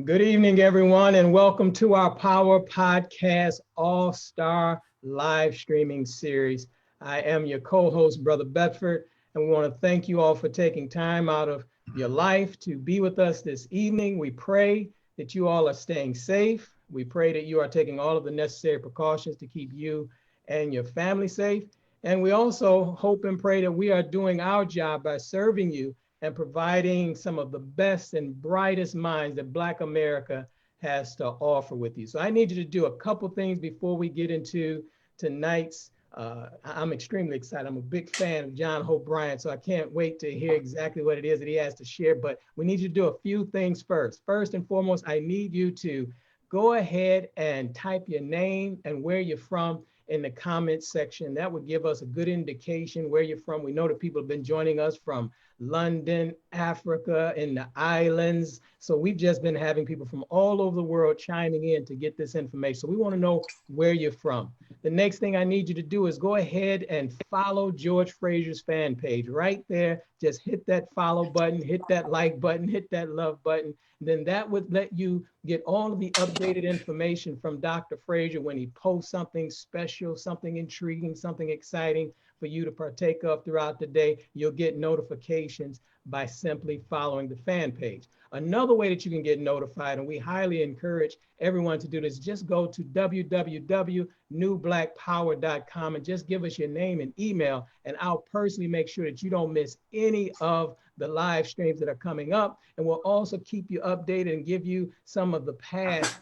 Good evening, everyone, and welcome to our Power Podcast All-Star live streaming series. I am your co-host, Brother Bedford, and we want to thank you all for taking time out of your life to be with us this evening. We pray that you all are staying safe. We pray that you are taking all of the necessary precautions to keep you and your family safe. And we also hope and pray that we are doing our job by serving you and providing some of the best and brightest minds that Black America has to offer with you. So I need you to do a couple things before we get into tonight's. I'm extremely excited. I'm a big fan of John Hope Bryant, so I can't wait to hear exactly what it is that he has to share. But we need you to do a few things first. First and foremost, I need you to go ahead and type your name and where you're from in the comments section. That would give us a good indication where you're from. We know that people have been joining us from London, Africa, and the islands. So we've just been having people from all over the world chiming in to get this information. So we want to know where you're from. The next thing I need you to do is go ahead and follow George Fraser's fan page right there. Just hit that follow button, hit that like button, hit that love button. Then that would let you get all of the updated information from Dr. Fraser when he posts something special, something intriguing, something exciting for you to partake of throughout the day. You'll get notifications by simply following the fan page. Another way that you can get notified, and we highly encourage everyone to do this, just go to www.newblackpower.com and just give us your name and email, and I'll personally make sure that you don't miss any of the live streams that are coming up. And we'll also keep you updated and give you some of the past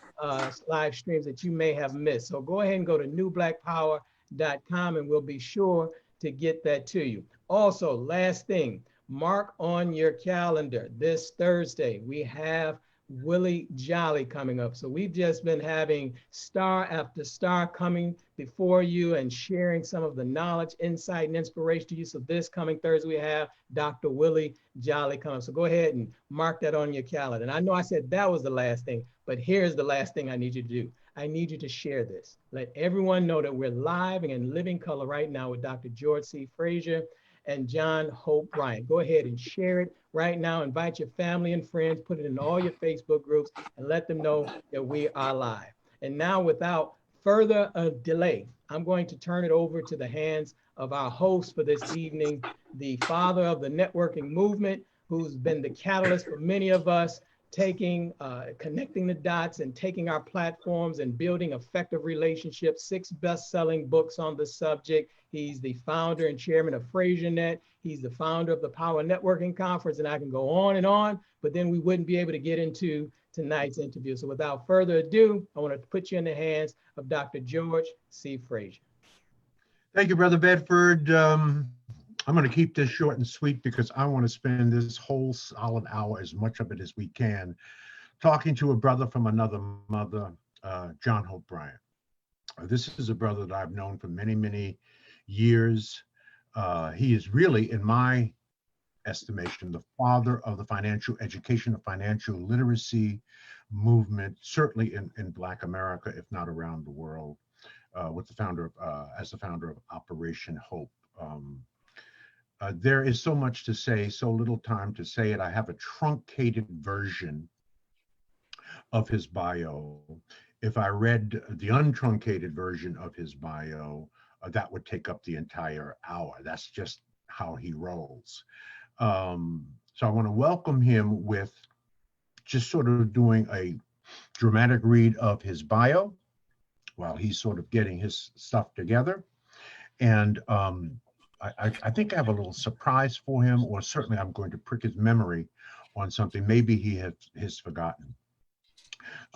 live streams that you may have missed. So go ahead and go to newblackpower.com and we'll be sure to get that to you. Also, last thing, mark on your calendar this Thursday, we have Willie Jolly coming up. So we've just been having star after star coming before you and sharing some of the knowledge, insight, and inspiration to you. So this coming Thursday, we have Dr. Willie Jolly coming. So go ahead and mark that on your calendar. And I know I said that was the last thing, but here's the last thing I need you to do. I need you to share this. Let everyone know that we're live and in living color right now with Dr. George C. Fraser and John Hope Bryant. Go ahead and share it right now. Invite your family and friends, put it in all your Facebook groups, and let them know that we are live. And now, without further delay, I'm going to turn it over to the hands of our host for this evening, the father of the networking movement, who's been the catalyst for many of us connecting the dots and taking our platforms and building effective relationships, 6 best-selling books on the subject. He's the founder and chairman of FraserNet. He's the founder of the Power Networking Conference, and I can go on, but then we wouldn't be able to get into tonight's interview. So without further ado, I want to put you in the hands of Dr. George C. Fraser. Thank you, Brother Bedford. I'm going to keep this short and sweet because I want to spend this whole solid hour, as much of it as we can, talking to a brother from another mother, John Hope Bryant. This is a brother that I've known for many, many years. He is really, in my estimation, the father of the financial education, the financial literacy movement, certainly in Black America, if not around the world, with the founder of, as the founder of Operation Hope. There is so much to say, so little time to say it. I have a truncated version of his bio. If I read the untruncated version of his bio, that would take up the entire hour. That's just how he rolls. So I want to welcome him with just sort of doing a dramatic read of his bio while he's sort of getting his stuff together. And I think I have a little surprise for him, or certainly I'm going to prick his memory on something maybe he has forgotten.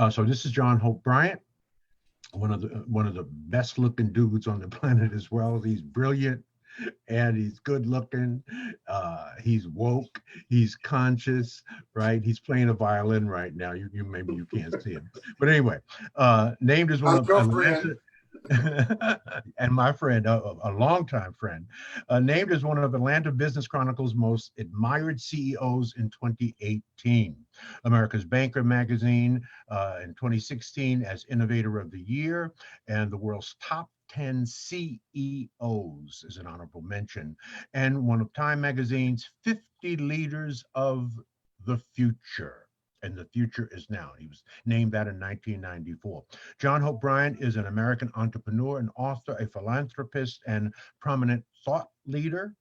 So this is John Hope Bryant, one of the best looking dudes on the planet as well. He's brilliant and he's good looking. He's woke. He's conscious, right? He's playing a violin right now. You maybe you can't see him, but anyway, named as one of Atlanta. And my friend, a longtime friend, named as one of Atlanta Business Chronicle's most admired CEOs in 2018, America's Banker magazine in 2016 as Innovator of the Year, and the world's top 10 CEOs is an honorable mention, and one of Time magazine's 50 leaders of the future. and the future is now. He was named that in 1994. John Hope Bryant is an American entrepreneur and author, a philanthropist, and prominent thought leader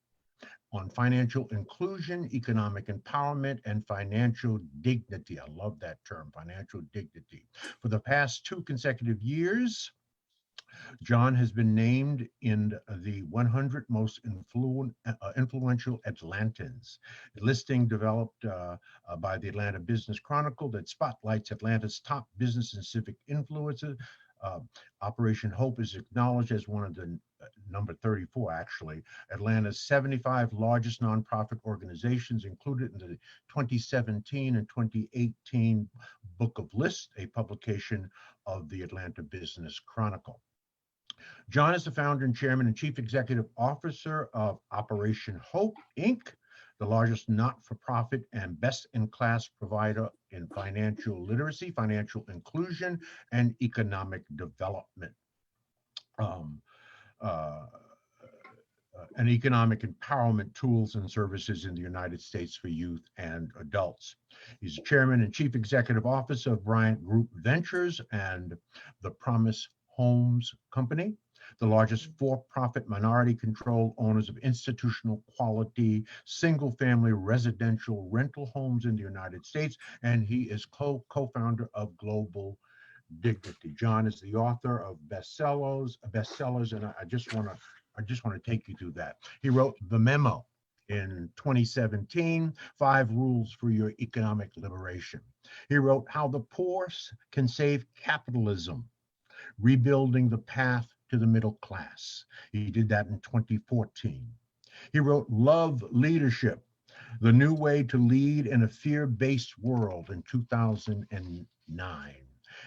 on financial inclusion, economic empowerment, and financial dignity. I love that term, financial dignity. For the past 2 consecutive years, John has been named in the 100 most influential Atlantans, a listing developed by the Atlanta Business Chronicle that spotlights Atlanta's top business and civic influences. Uh, Operation Hope is acknowledged as one of the number 34, actually, Atlanta's 75 largest nonprofit organizations, included in the 2017 and 2018 Book of Lists, a publication of the Atlanta Business Chronicle. John is the founder and chairman and chief executive officer of Operation Hope, Inc., the largest not-for-profit and best-in-class provider in financial literacy, financial inclusion, and economic development. Um, uh, and economic empowerment tools and services in the United States for youth and adults. He's the chairman and chief executive officer of Bryant Group Ventures and the Promise Homes Company, the largest for-profit minority-controlled owners of institutional quality single-family residential rental homes in the United States, and he is co-founder of Global Dignity. John is the author of bestsellers, and I just want to take you through that. He wrote The Memo in 2017, 5 Rules for Your Economic Liberation. He wrote How the Poor Can Save Capitalism, Rebuilding the Path to the Middle Class. He did that in 2014. He wrote Love Leadership, The New Way to Lead in a Fear-Based World in 2009.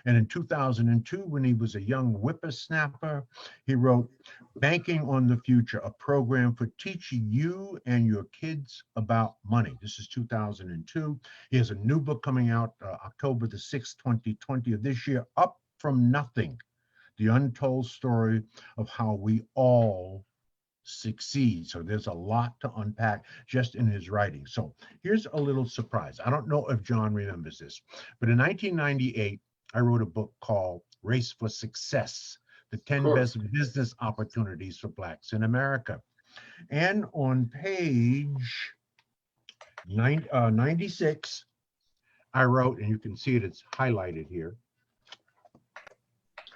And in 2002, when he was a young whippersnapper, he wrote Banking on the Future, a program for teaching you and your kids about money. This is 2002. He has a new book coming out October the 6th, 2020 of this year, Up From Nothing, the untold story of how we all succeed. So there's a lot to unpack just in his writing. So here's a little surprise. I don't know if John remembers this, but in 1998, I wrote a book called Race for Success, the 10 best business opportunities for Blacks in America. And on page 96, I wrote, and you can see it, it's highlighted here.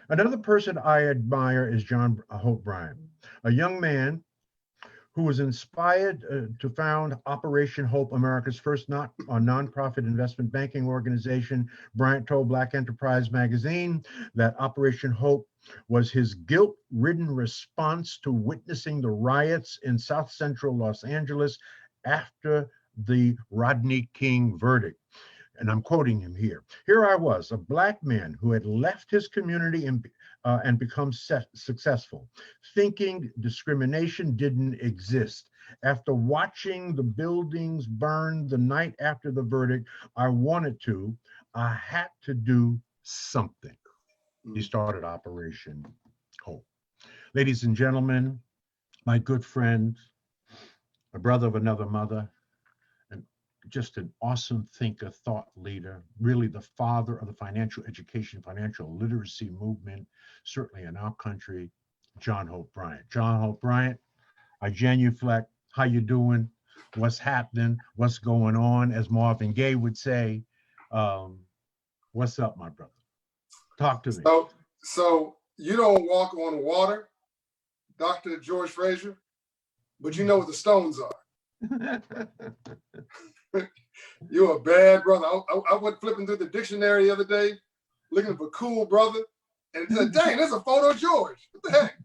Another person I admire is John Hope Bryant, a young man who was inspired to found Operation Hope, America's first nonprofit investment banking organization. Bryant told Black Enterprise magazine that Operation Hope was his guilt-ridden response to witnessing the riots in South Central Los Angeles after the Rodney King verdict. And I'm quoting him here. Here I was, a Black man who had left his community and become successful, thinking discrimination didn't exist. After watching the buildings burn the night after the verdict, I had to do something. He started Operation Hope. Ladies and gentlemen, my good friend, a brother of another mother, just an awesome thinker, thought leader, really the father of the financial education, financial literacy movement, certainly in our country, John Hope Bryant. John Hope Bryant, I genuflect, how you doing? What's happening? What's going on? As Marvin Gaye would say, what's up, my brother? Talk to me. So you don't walk on water, Dr. George Fraser, but you know what the stones are. You're a bad brother. I went flipping through the dictionary the other day, looking for cool brother, and it said, dang, there's a photo of George. What the heck?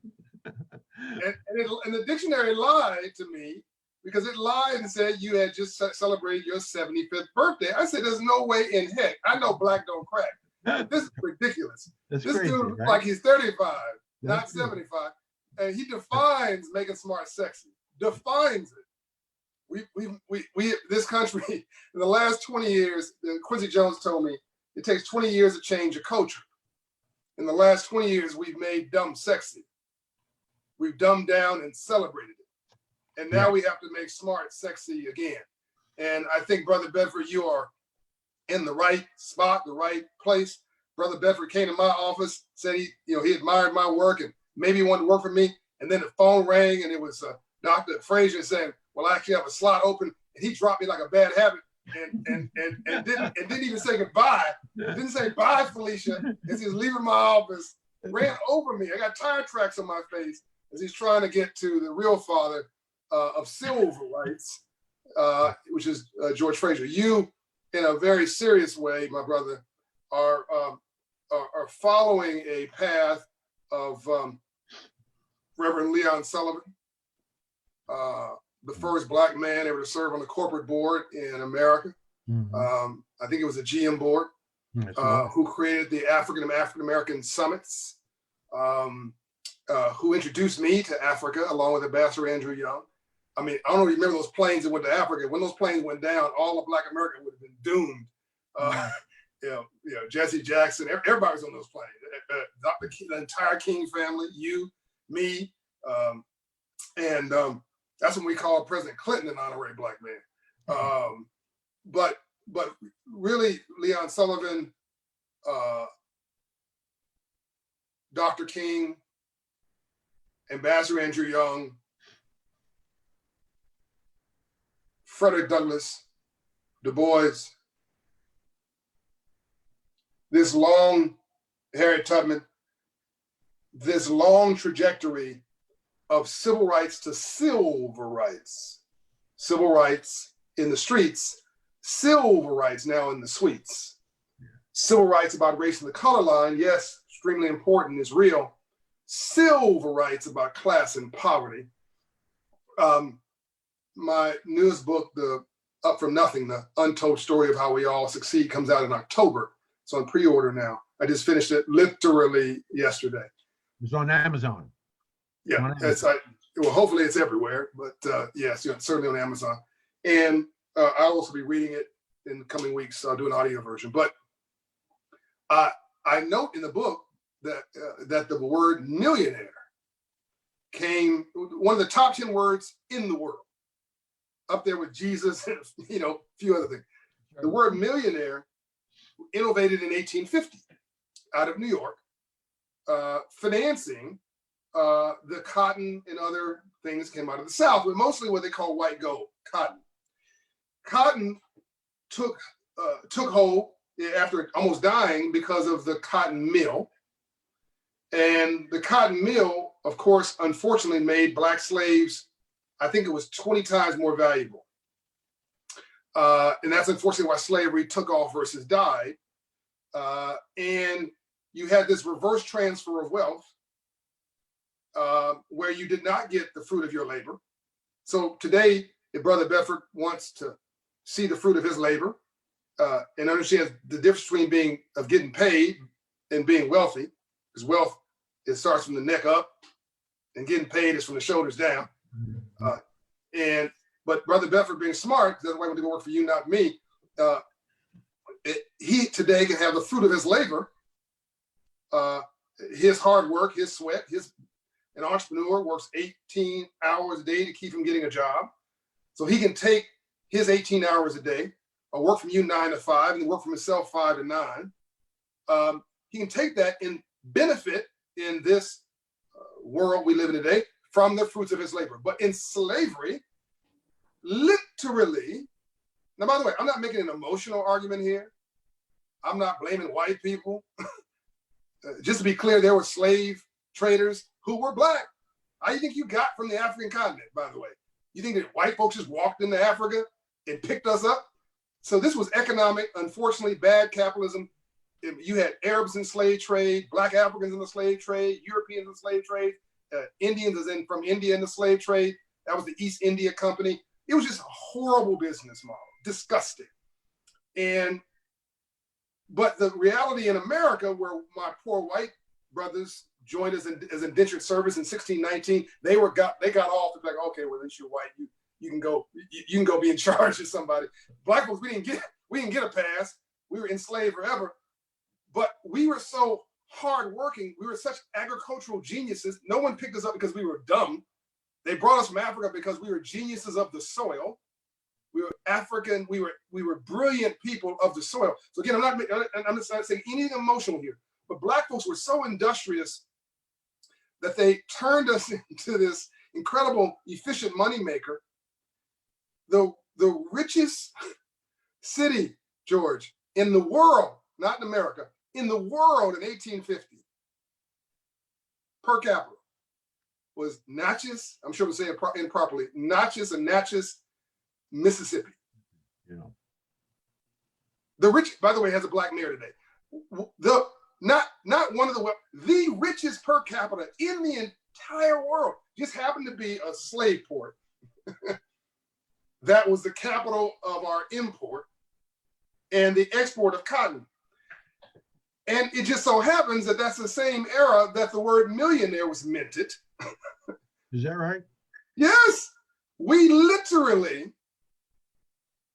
and the dictionary lied to me because it lied and said you had just celebrated your 75th birthday. I said, there's no way in heck. I know black don't crack. This is ridiculous. This crazy, dude looks like he's 35, not 75. And he defines making smart sexy. Defines it. We this country in the last 20 years, Quincy Jones told me it takes 20 years to change a culture. In the last 20 years, we've made dumb sexy. We've dumbed down and celebrated it. And now we have to make smart sexy again. And I think, Brother Bedford, you are in the right spot, the right place. Brother Bedford came to my office, said he admired my work and maybe he wanted to work for me. And then the phone rang and it was Dr. Fraser saying, well, I actually have a slot open. And he dropped me like a bad habit and didn't even say goodbye. Didn't say bye, Felicia, as he was leaving my office, ran over me. I got tire tracks on my face as he's trying to get to the real father of civil rights, which is George Fraser. You, in a very serious way, my brother, are following a path of Reverend Leon Sullivan, the first Black man ever to serve on the corporate board in America. I think it was a GM board, who created the African-American summits, who introduced me to Africa along with Ambassador Andrew Young. I mean, I don't remember those planes that went to Africa. When those planes went down, all of Black America would have been doomed. Jesse Jackson, everybody was on those planes. Dr. King, the entire King family, you, me, and that's when we called President Clinton an honorary Black man. But really, Leon Sullivan, Dr. King, Ambassador Andrew Young, Frederick Douglass, Du Bois, this long, Harriet Tubman, this long trajectory of civil rights to silver rights. Civil rights in the streets, silver rights now in the suites. Civil rights about race and the color line, yes, extremely important, is real. Silver rights about class and poverty. My newest book, the Up From Nothing, the untold story of how we all succeed, comes out in October. It's on pre-order now. I just finished it literally yesterday. It's on Amazon. Yeah, well, hopefully it's everywhere, but yes, certainly on Amazon. And I'll also be reading it in the coming weeks. I'll do an audio version. But I note in the book that the word millionaire came, one of the top 10 words in the world, up there with Jesus and a few other things. The word millionaire, innovated in 1850 out of New York, financing the cotton and other things came out of the South, but mostly what they call white gold, cotton. Cotton took hold after almost dying because of the cotton mill. And the cotton mill, of course, unfortunately made Black slaves, I think it was 20 times more valuable. And that's unfortunately why slavery took off versus died. And you had this reverse transfer of wealth where you did not get the fruit of your labor. So today, if Brother Bedford wants to see the fruit of his labor and understands the difference between getting paid and being wealthy, because wealth, it starts from the neck up and getting paid is from the shoulders down. But Brother Bedford being smart, that's why I want to go work for you, not me. He today can have the fruit of his labor, his hard work, his sweat. An entrepreneur works 18 hours a day to keep him getting a job. So he can take his 18 hours a day, or work from you 9 to 5, and work from himself 5 to 9. He can take that and benefit in this world we live in today from the fruits of his labor. But in slavery, literally, now, by the way, I'm not making an emotional argument here. I'm not blaming white people. Just to be clear, there were slave traders who were Black. How do you think you got from the African continent, by the way? You think that white folks just walked into Africa and picked us up? So this was economic, unfortunately, bad capitalism. You had Arabs in slave trade, Black Africans in the slave trade, Europeans in the slave trade, Indians from India in the slave trade. That was the East India Company. It was just a horrible business model, disgusting. But the reality in America, where my poor white brothers joined us as indentured service in 1619, they got off to be like, okay, well, at least you're white, you can go be in charge of somebody. Black folks, we didn't get a pass. We were enslaved forever, but we were so hardworking. We were such agricultural geniuses. No one picked us up because we were dumb. They brought us from Africa because we were geniuses of the soil. We were African. We were brilliant people of the soil. So again, I'm not saying anything emotional here, but Black folks were so industrious that they turned us into this incredible, efficient moneymaker. The richest city, George, in the world, not in America, in the world in 1850, per capita, was Natchez. I'm sure I'm saying it improperly. Natchez, Mississippi. Yeah. The rich, by the way, has a Black mayor today. Not one of the richest per capita in the entire world. Just happened to be a slave port. That was the capital of our import and the export of cotton. And it just so happens that that's the same era that the word millionaire was minted. Is that right? Yes. We literally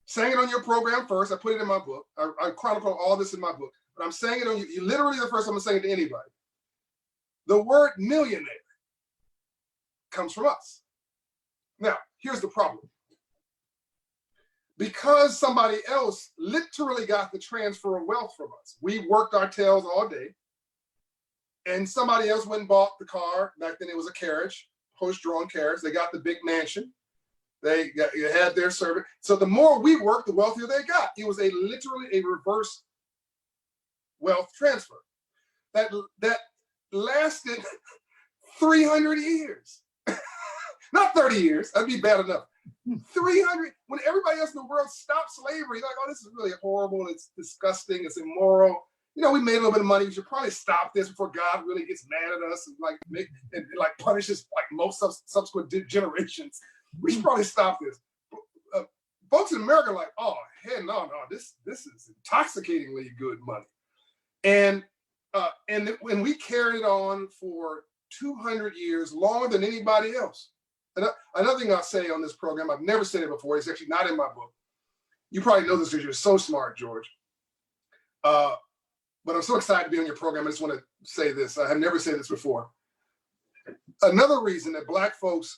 sang it on your program first. I put it in my book. I chronicle all this in my book. But I'm saying it on you. You literally the first time I'm saying it to anybody. The word millionaire comes from us. Now, here's the problem. Because somebody else literally got the transfer of wealth from us. We worked our tails all day. And somebody else went and bought the car. Back then it was a carriage, horse-drawn carriage. They got the big mansion. They had their servant. So the more we worked, the wealthier they got. It was literally a reverse wealth transfer that lasted 300 years. Not 30 years, that'd be bad enough. 300, when everybody else in the world stopped slavery, like, oh, this is really horrible, it's disgusting, it's immoral. You know, we made a little bit of money, we should probably stop this before God really gets mad at us and punishes like most subsequent generations. We should probably stop this. Folks in America are like, oh, hey, no, this is intoxicatingly good money. And when we carried it on for 200 years, longer than anybody else. And another thing I'll say on this program, I've never said it before, it's actually not in my book. You probably know this because you're so smart, George. But I'm so excited to be on your program. I just want to say this. I have never said this before. Another reason that Black folks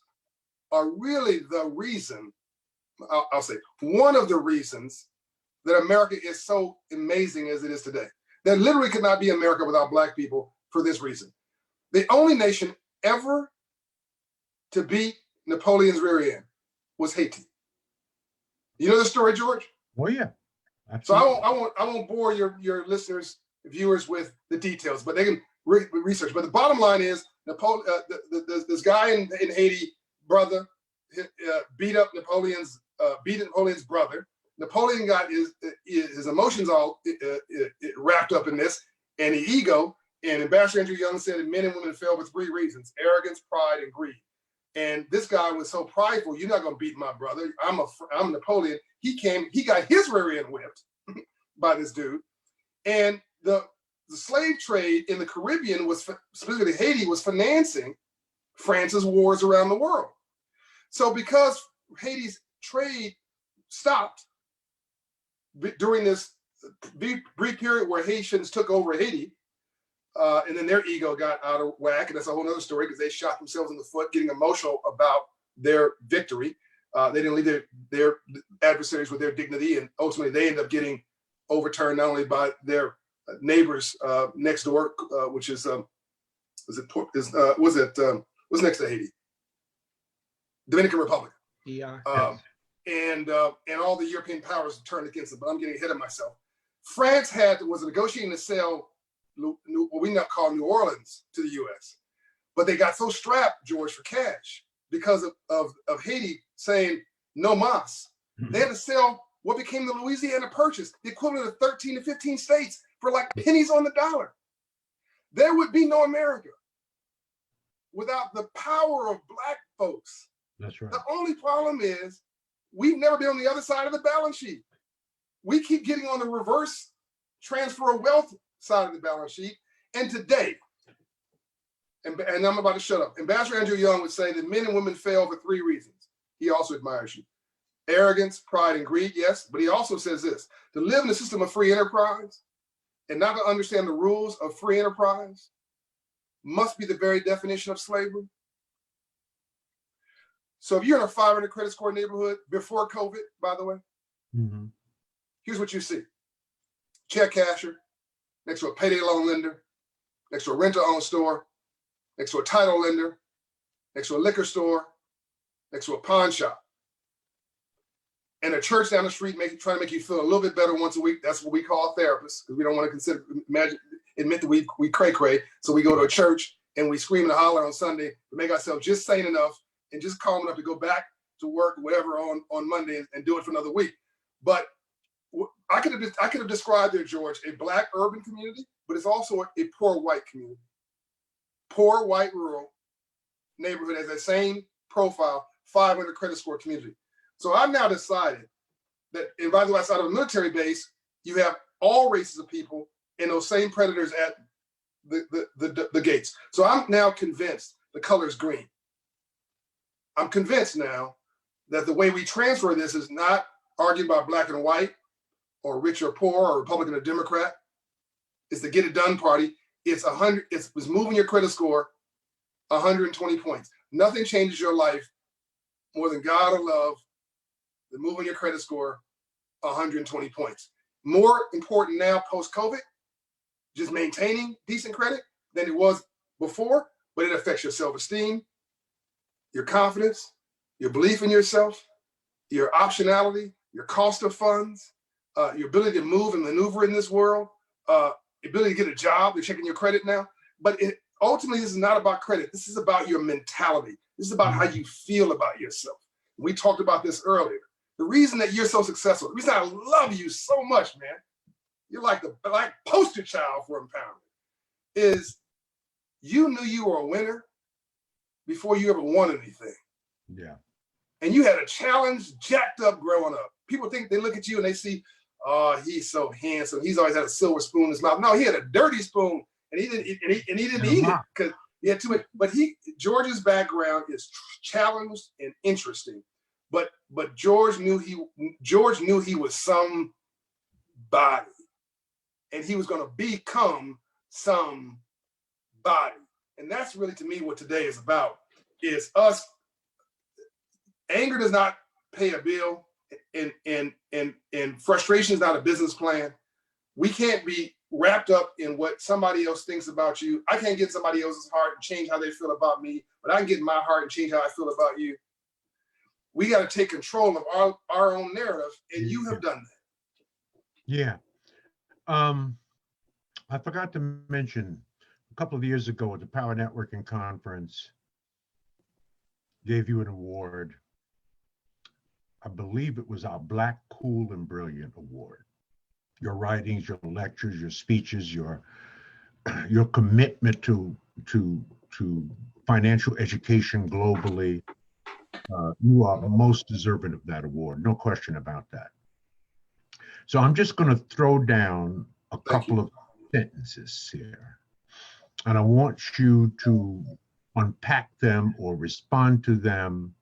are really the reason, I'll say, one of the reasons that America is so amazing as it is today. There literally could not be America without Black people for this reason. The only nation ever to beat Napoleon's rear end was Haiti. You know the story, George? Oh yeah. Absolutely. So I won't bore your listeners, viewers with the details, but they can research. But the bottom line is, this guy in Haiti, brother, beat Napoleon's brother. Napoleon got his emotions all wrapped up in this, and the ego. And Ambassador Andrew Young said that men and women fail for 3 reasons: arrogance, pride, and greed. And this guy was so prideful. You're not going to beat my brother. I'm Napoleon. He got his rear end whipped by this dude. And the slave trade in the Caribbean, specifically Haiti, was financing France's wars around the world. So because Haiti's trade stopped during this brief period where Haitians took over Haiti, and then their ego got out of whack, and that's a whole other story because they shot themselves in the foot, getting emotional about their victory. They didn't leave their adversaries with their dignity, and ultimately they ended up getting overturned not only by their neighbors next door, which is what's next to Haiti? Dominican Republic. Yeah. And all the European powers turned against them. But I'm getting ahead of myself. France was negotiating to sell what we now call New Orleans to the U.S. But they got so strapped, George, for cash because of Haiti saying no mas. Mm-hmm. They had to sell what became the Louisiana Purchase, the equivalent of 13 to 15 states, for like pennies on the dollar. There would be no America without the power of Black folks. That's right. The only problem is we've never been on the other side of the balance sheet. We keep getting on the reverse transfer of wealth side of the balance sheet. And today, and I'm about to shut up, Ambassador Andrew Young would say that men and women fail for 3 reasons. He also admires you. Arrogance, pride, and greed, yes. But he also says this: to live in a system of free enterprise and not to understand the rules of free enterprise must be the very definition of slavery. So if you're in a 500 credit score neighborhood before COVID, by the way, here's what you see. Check casher, next to a payday loan lender, next to a rent-to-own store, next to a title lender, next to a liquor store, next to a pawn shop. And a church down the street trying to make you feel a little bit better once a week. That's what we call therapists, because we don't want to admit that we cray-cray. So we go to a church and we scream and holler on Sunday to make ourselves just sane enough and just calm enough to go back to work, whatever, on Monday and do it for another week. But I could have described there, George, a Black urban community, but it's also a poor white community. Poor white rural neighborhood has that same profile, 500 credit score community. So I've now decided that, and by the way, outside of a military base, you have all races of people and those same predators at the gates. So I'm now convinced the color is green. I'm convinced now that the way we transfer this is not arguing about black and white or rich or poor or Republican or Democrat. It's the get it done party. It's moving your credit score 120 points. Nothing changes your life more than God or love than moving your credit score 120 points. More important now post-COVID, just maintaining decent credit than it was before, but it affects your self-esteem, your confidence, your belief in yourself, your optionality, your cost of funds, your ability to move and maneuver in this world, ability to get a job. They're checking your credit now. But ultimately, this is not about credit. This is about your mentality. This is about how you feel about yourself. We talked about this earlier. The reason that you're so successful, the reason I love you so much, man, you're like the poster child for empowerment, is you knew you were a winner before you ever won anything. Yeah. And you had a challenge jacked up growing up. People think they look at you and they see, oh, he's so handsome. He's always had a silver spoon in his mouth. No, he had a dirty spoon and he didn't eat it because he had too much. But George's background is challenged and interesting. But George knew he was somebody, and he was going to become somebody. And that's really, to me, what today is about, is us. Anger does not pay a bill, and frustration is not a business plan. We can't be wrapped up in what somebody else thinks about you. I can't get somebody else's heart and change how they feel about me, but I can get in my heart and change how I feel about you. We got to take control of our own narrative, and you have done that. Yeah. I forgot to mention, a couple of years ago at the Power Networking Conference, gave you an award. I believe it was our Black, Cool, and Brilliant Award. Your writings, your lectures, your speeches, your commitment to financial education globally, you are most deserving of that award. No question about that. So I'm just going to throw down a couple of sentences here, and I want you to unpack them or respond to them.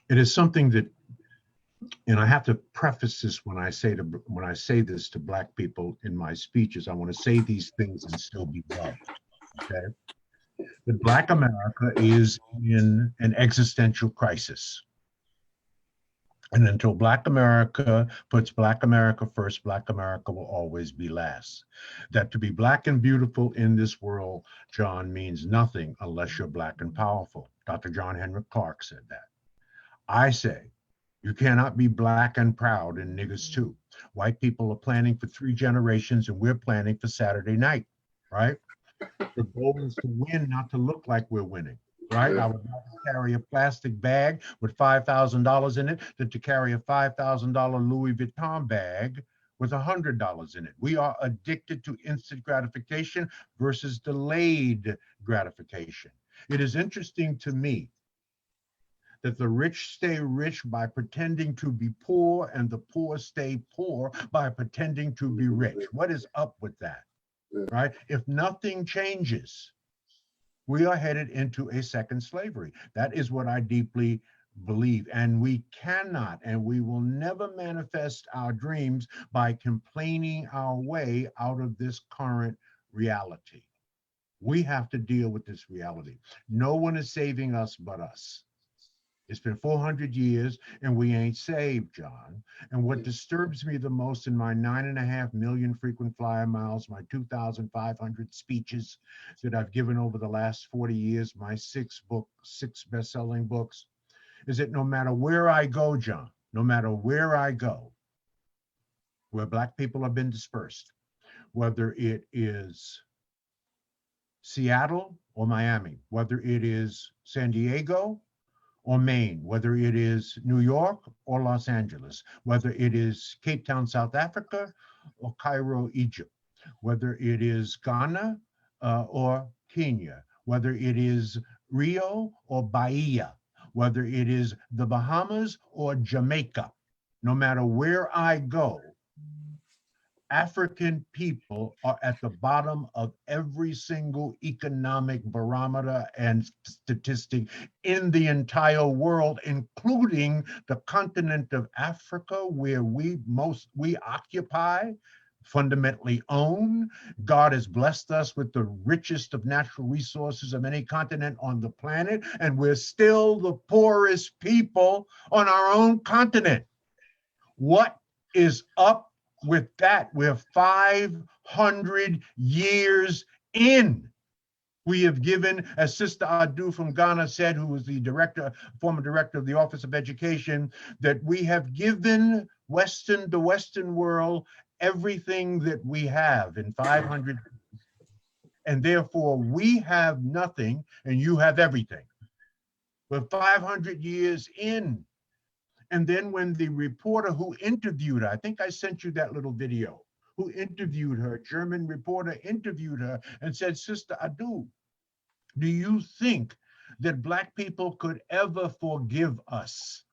It is something that, and I have to preface this when I say this to Black people in my speeches. I want to say these things and still be loved. Okay, that Black America is in an existential crisis. And until Black America puts Black America first, Black America will always be last. That to be Black and beautiful in this world, John, means nothing unless you're Black and powerful. Dr. John Henrik Clarke said that. I say, you cannot be Black and proud in niggas too. White people are planning for 3 generations and we're planning for Saturday night, right? The goal is to win, not to look like we're winning. Right? I would rather carry a plastic bag with $5,000 in it than to carry a $5,000 Louis Vuitton bag with $100 in it. We are addicted to instant gratification versus delayed gratification. It is interesting to me that the rich stay rich by pretending to be poor and the poor stay poor by pretending to be rich. What is up with that? Right? If nothing changes, we are headed into a second slavery. That is what I deeply believe. And we cannot and we will never manifest our dreams by complaining our way out of this current reality. We have to deal with this reality. No one is saving us but us. It's been 400 years and we ain't saved, John. And what disturbs me the most in my 9.5 million frequent flyer miles, my 2,500 speeches that I've given over the last 40 years, my 6 best-selling books, is that no matter where I go, John, no matter where I go, where Black people have been dispersed, whether it is Seattle or Miami, whether it is San Diego or Maine, whether it is New York or Los Angeles, whether it is Cape Town, South Africa, or Cairo, Egypt, whether it is Ghana or Kenya, whether it is Rio or Bahia, whether it is the Bahamas or Jamaica, no matter where I go, African people are at the bottom of every single economic barometer and statistic in the entire world, including the continent of Africa, where we occupy, fundamentally own. God has blessed us with the richest of natural resources of any continent on the planet, and we're still the poorest people on our own continent. What is up with that? We're 500 years in. We have given, as Sister Adu from Ghana said, who was the former director of the Office of Education, that we have given the Western world everything that we have in 500 years. And therefore we have nothing and you have everything. We're 500 years in. And then when the reporter who interviewed her, I think I sent you that little video, who interviewed her, German reporter interviewed her and said, Sister Adu, do you think that Black people could ever forgive us?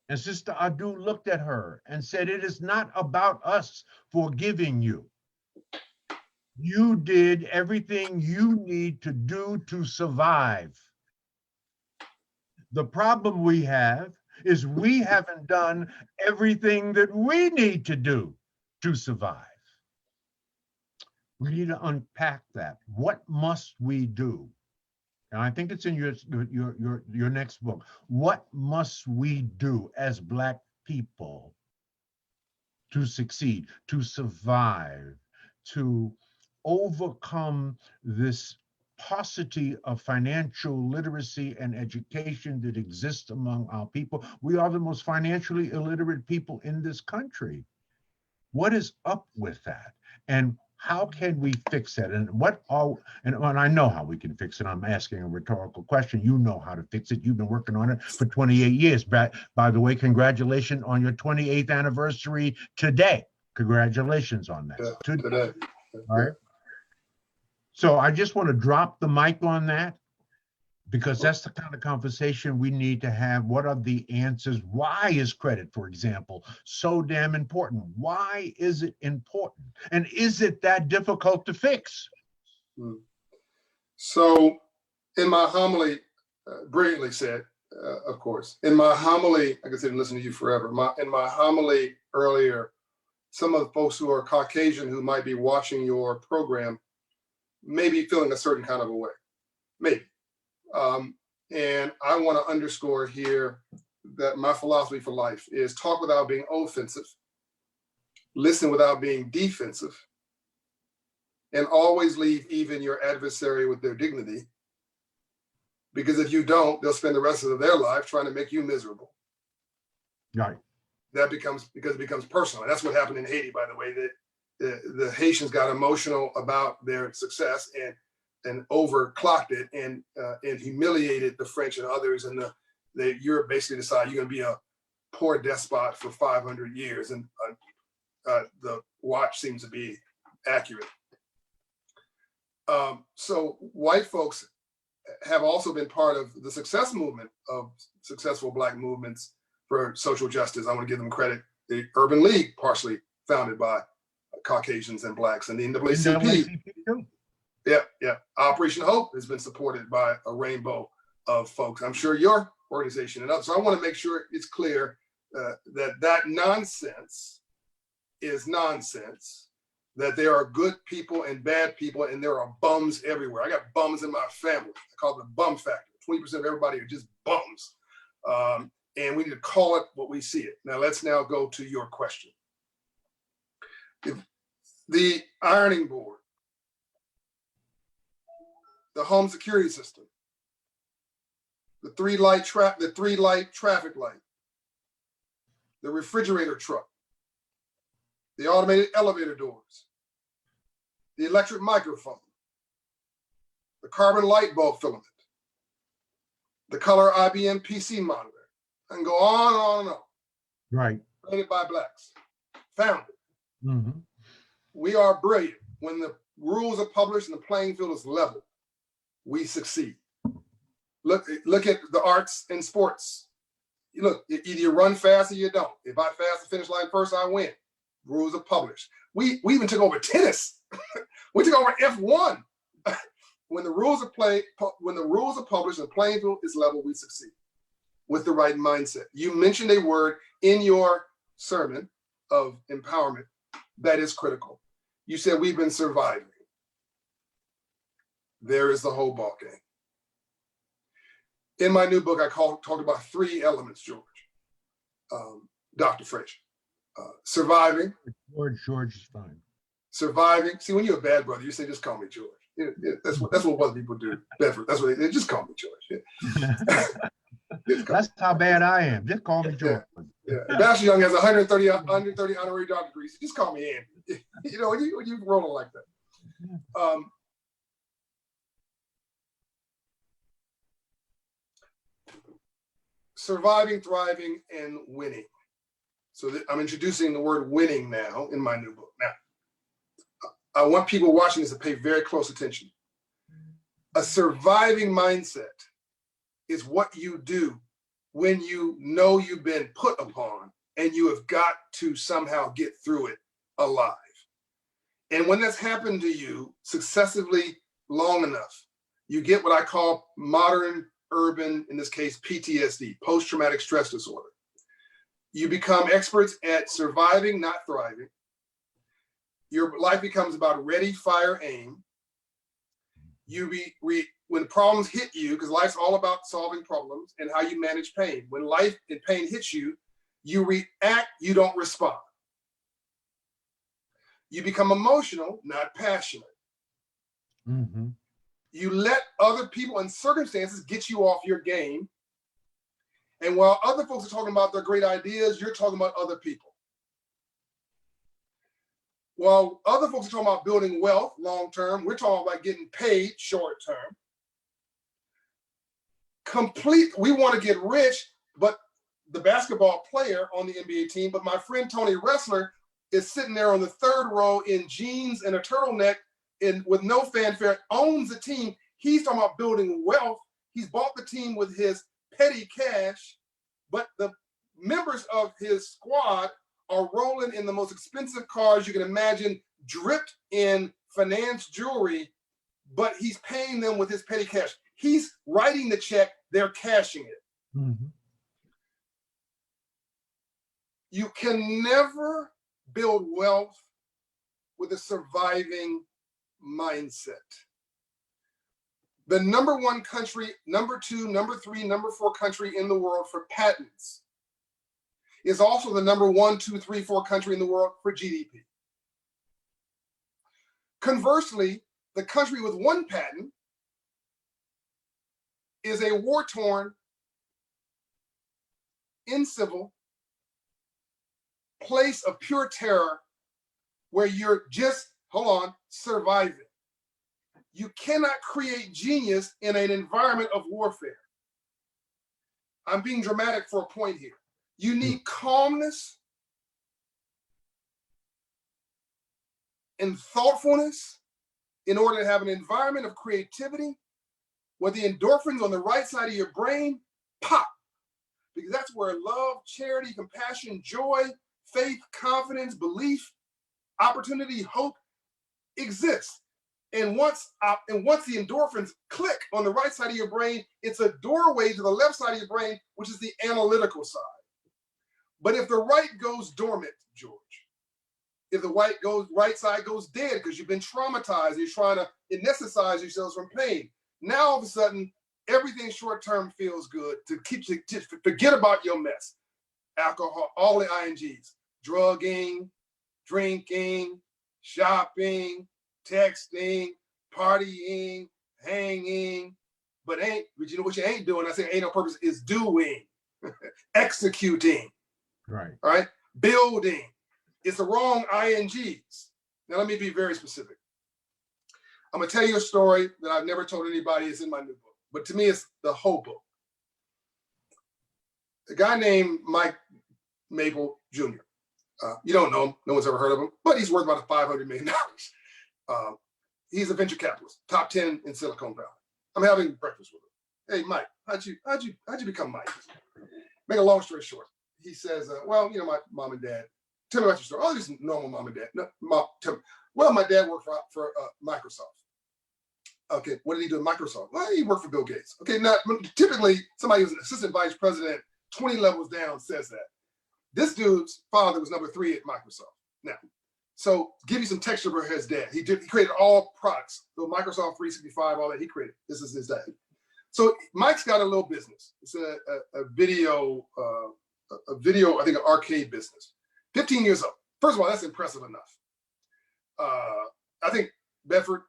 And Sister Adu looked at her and said, it is not about us forgiving you. You did everything you need to do to survive. The problem we have is we haven't done everything that we need to do to survive. We need to unpack that. What must we do? And I think it's in your next book. What must we do as Black people to succeed, to survive, to overcome this paucity of financial literacy and education that exists among our people? We are the most financially illiterate people in this country. What is up with that? And how can we fix that? And I know how we can fix it. I'm asking a rhetorical question. You know how to fix it. You've been working on it for 28 years. By the way, congratulations on your 28th anniversary today. Congratulations on that. Yeah, today. All right. So I just want to drop the mic on that, because that's the kind of conversation we need to have. What are the answers? Why is credit, for example, so damn important? Why is it important? And is it that difficult to fix? So in my homily, brilliantly said, of course, in my homily, I could sit and listen to you forever. In my homily earlier, some of the folks who are Caucasian who might be watching your program may be feeling a certain kind of a way, maybe. And I want to underscore here that my philosophy for life is talk without being offensive, listen without being defensive, and always leave even your adversary with their dignity. Because if you don't, they'll spend the rest of their life trying to make you miserable. Right. Because it becomes personal. And that's what happened in Haiti, by the way. The Haitians got emotional about their success and overclocked it and humiliated the French and others. And Europe basically decided you're going to be a poor despot for 500 years. And the watch seems to be accurate. So white folks have also been part of the success movement of successful Black movements for social justice. I want to give them credit. The Urban League, partially founded by Caucasians and Blacks, and the NAACP. Yeah. Operation Hope has been supported by a rainbow of folks. I'm sure your organization and others. So I want to make sure it's clear that nonsense is nonsense, that there are good people and bad people, and there are bums everywhere. I got bums in my family. I call it the bum factor. 20% of everybody are just bums. And we need to call it what we see it. Now let's now go to your question. The ironing board, the home security system, the three light traffic light, the refrigerator truck, the automated elevator doors, the electric microphone, the carbon light bulb filament, the color IBM PC monitor, and go on and on and on. Right. Created by blacks. Found it. Mm-hmm. We are brilliant. When the rules are published and the playing field is level, we succeed. Look at the arts and sports. Look, either you run fast or you don't. If I pass the finish line first, I win. Rules are published. We even took over tennis. We took over F1. When the rules are published and the playing field is level, we succeed with the right mindset. You mentioned a word in your sermon of empowerment that is critical. You said we've been surviving. There is the whole ball game. In my new book, I talked about 3 elements, George. Dr. Fraser. Surviving. George is fine. Surviving. See, when you're a bad brother, you say, just call me George. That's what white people do. Bedford. That's what they just call me George. Yeah. That's how bad I am. Just call me George. Yeah. Bachelor Young has 130 honorary doctorate degrees. Just call me Andy. You know, when you rolling like that. Surviving, thriving, and winning. So I'm introducing the word winning now in my new book. Now, I want people watching this to pay very close attention. A surviving mindset is what you do when you know you've been put upon and you have got to somehow get through it alive. And when that's happened to you successively long enough, you get what I call modern urban, in this case, PTSD, post-traumatic stress disorder. You become experts at surviving, not thriving. Your life becomes about ready, fire, aim. When problems hit you, because life's all about solving problems and how you manage pain. When life and pain hits you, you react, you don't respond. You become emotional, not passionate. Mm-hmm. You let other people and circumstances get you off your game. And while other folks are talking about their great ideas, you're talking about other people. While other folks are talking about building wealth long-term, we're talking about getting paid short-term. We want to get rich, but the basketball player on the NBA team, but my friend Tony Wrestler is sitting there on the 3rd row in jeans and a turtleneck with no fanfare, owns the team. He's talking about building wealth. He's bought the team with his petty cash, but the members of his squad are rolling in the most expensive cars you can imagine, dripped in finance jewelry, but he's paying them with his petty cash. He's writing the check, they're cashing it. Mm-hmm. You can never build wealth with a surviving mindset. The number 1 country, number 2, number 3, number 4 country in the world for patents is also the number 1, 2, 3, 4 country in the world for GDP. Conversely, the country with 1 patent is a war-torn, incivil place of pure terror where you're just, surviving. You cannot create genius in an environment of warfare. I'm being dramatic for a point here. You need calmness and thoughtfulness in order to have an environment of creativity where the endorphins on the right side of your brain pop. Because that's where love, charity, compassion, joy, faith, confidence, belief, opportunity, hope exists. And once the endorphins click on the right side of your brain, it's a doorway to the left side of your brain, which is the analytical side. But if the right goes dormant, George, if the right side goes dead because you've been traumatized, you're trying to anesthetize yourselves from pain. Now all of a sudden, everything short-term feels good to keep you, just forget about your mess. Alcohol, all the INGs, drugging, drinking, shopping, texting, partying, hanging, but you know what you ain't doing? I say ain't no purpose, is doing, executing, Right. all right? Building. It's the wrong INGs. Now let me be very specific. I'm gonna tell you a story that I've never told anybody. It's in my new book, but to me it's the whole book. A guy named Mike Maple Jr. You don't know him, no one's ever heard of him, but he's worth about $500 million. He's a venture capitalist, top 10 in Silicon Valley. I'm having breakfast with him. Hey, Mike, how'd you become Mike? Make a long story short, he says, well, you know, my mom and dad, tell me about your story. Oh, this is normal mom and dad. No, mom, tell me. Well, my dad worked for Microsoft. Okay, what did he do at Microsoft? Well, he worked for Bill Gates. Okay, now, typically, somebody who's an assistant vice president, 20 levels down says that. This dude's father was number 3 at Microsoft. Now, so give you some texture for his dad. He created all products. So Microsoft 365, all that he created. This is his dad. So Mike's got a little business. It's a video, I think an arcade business. 15 years old. First of all, that's impressive enough. I think Bedford,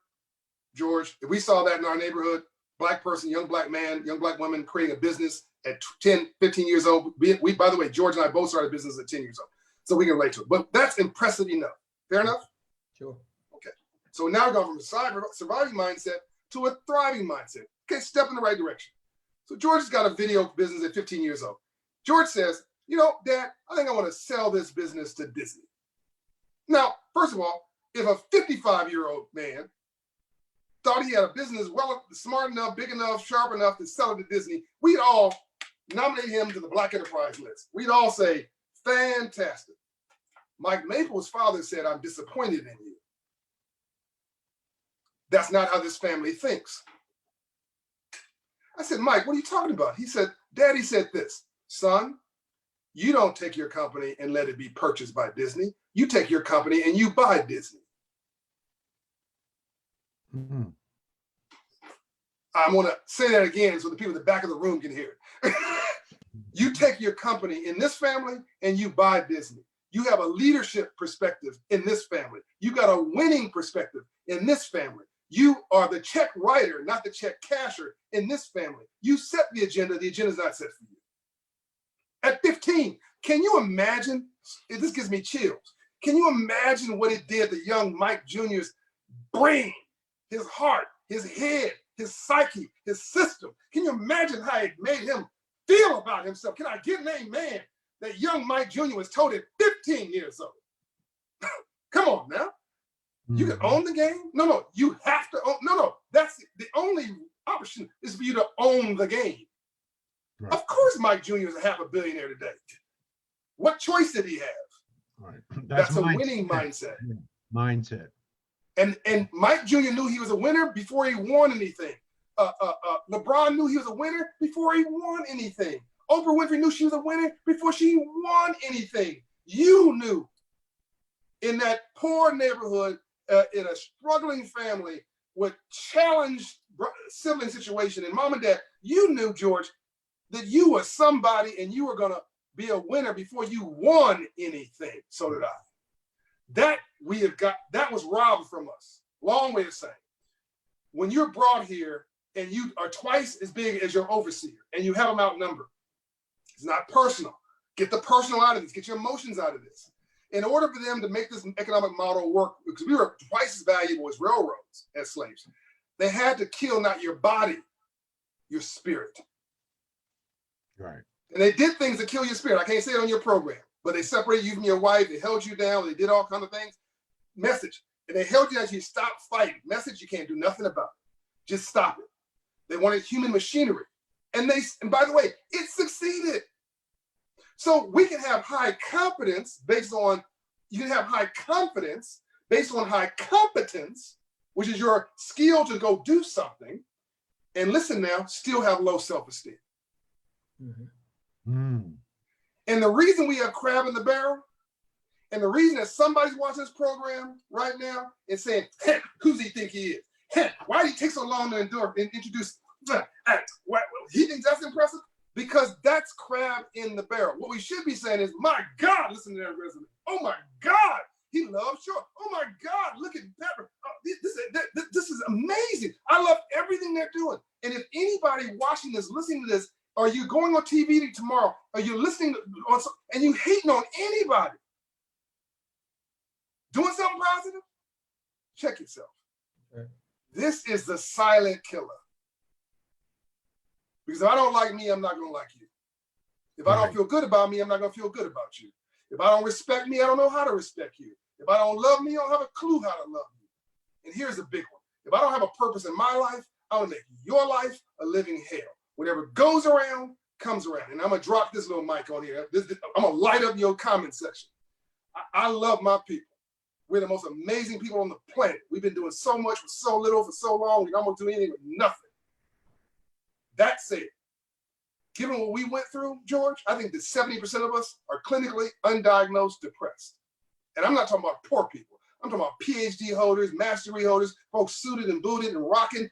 George, if we saw that in our neighborhood, black person, young black man, young black woman creating a business at 10, 15 years old. We, by the way, George and I both started business at 10 years old. So we can relate to it. But that's impressive enough. Fair enough? Sure. Okay. So now we're going from a surviving mindset to a thriving mindset. Okay, step in the right direction. So George has got a video business at 15 years old. George says, you know, Dad, I think I want to sell this business to Disney. Now, first of all, if a 55-year-old man thought he had a business well, smart enough, big enough, sharp enough to sell it to Disney, we'd all nominate him to the Black Enterprise list. We'd all say, fantastic. Mike Maple's father said, I'm disappointed in you. That's not how this family thinks. I said, Mike, what are you talking about? He said, Daddy said this, son, you don't take your company and let it be purchased by Disney. You take your company and you buy Disney. Mm-hmm. I'm going to say that again so the people in the back of the room can hear it. You take your company in this family and you buy Disney. You have a leadership perspective in this family. You got a winning perspective in this family. You are the check writer, not the check casher in this family. You set the agenda is not set for you. At 15, can you imagine? This gives me chills. Can you imagine what it did to young Mike Jr.'s brain, his heart, his head, his psyche, his system? Can you imagine how it made him feel about himself? Can I get an amen that young Mike Jr. was told at 15 years old? Come on now. You can own the game? No, you have to own. No, that's the only option is for you to own the game. Right. Of course, Mike Jr. is a half a billionaire today. What choice did he have? Right. That's a winning mindset. Yeah. Mindset. And Mike Jr. knew he was a winner before he won anything. LeBron knew he was a winner before he won anything. Oprah Winfrey knew she was a winner before she won anything. You knew in that poor neighborhood, in a struggling family with challenged sibling situation and mom and dad, you knew, George, that you were somebody and you were going to be a winner before you won anything. So did I. That was robbed from us. Long way of saying. When you're brought here and you are twice as big as your overseer and you have them outnumbered, it's not personal. Get the personal out of this. Get your emotions out of this. In order for them to make this economic model work, because we were twice as valuable as railroads, as slaves, they had to kill not your body, your spirit. Right. And they did things to kill your spirit. I can't say it on your program, but they separated you from your wife. They held you down. They did all kinds of things. Message. And they held you down. You stop fighting. Message. You can't do nothing about it. Just stop it. They wanted human machinery. And by the way, it succeeded. So we can have high confidence based on, you can have high confidence based on high competence, which is your skill to go do something. And listen now, still have low self-esteem. Mm-hmm. Mm. And the reason we have crab in the barrel, and the reason that somebody's watching this program right now and saying, hey, who's he think he is? Hey, why did he take so long to endure and introduce He thinks that's impressive because that's crab in the barrel. What we should be saying is, my God, listen to that resume. Oh my God, he loves short. Oh my God, look at Pepper. This is amazing. I love everything they're doing. And if anybody watching this, listening to this, or you going on TV tomorrow, or you're listening and you hating on anybody doing something positive, check yourself. Okay. This is the silent killer. Because if I don't like me, I'm not going to like you. If I don't feel good about me, I'm not going to feel good about you. If I don't respect me, I don't know how to respect you. If I don't love me, I don't have a clue how to love you. And here's a big one. If I don't have a purpose in my life, I'm going to make your life a living hell. Whatever goes around, comes around. And I'm going to drop this little mic on here. I'm going to light up your comment section. I love my people. We're the most amazing people on the planet. We've been doing so much with so little for so long. We don't want to do anything with nothing. That said, given what we went through, George, I think that 70% of us are clinically undiagnosed depressed. And I'm not talking about poor people. I'm talking about PhD holders, mastery holders, folks suited and booted and rocking.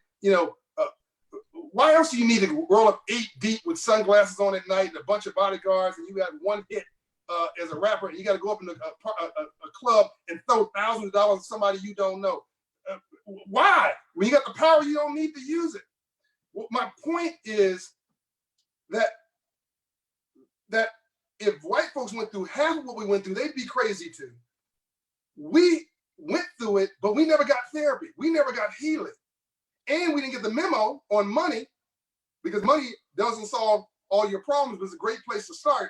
Why else do you need to roll up 8 deep with sunglasses on at night and a bunch of bodyguards and you got one hit as a rapper and you got to go up in a club and throw thousands of dollars at somebody you don't know? Why? When you got the power, you don't need to use it. Well, my point is that if white folks went through half of what we went through, they'd be crazy too. We went through it, but we never got therapy. We never got healing. And we didn't get the memo on money because money doesn't solve all your problems, but it's a great place to start.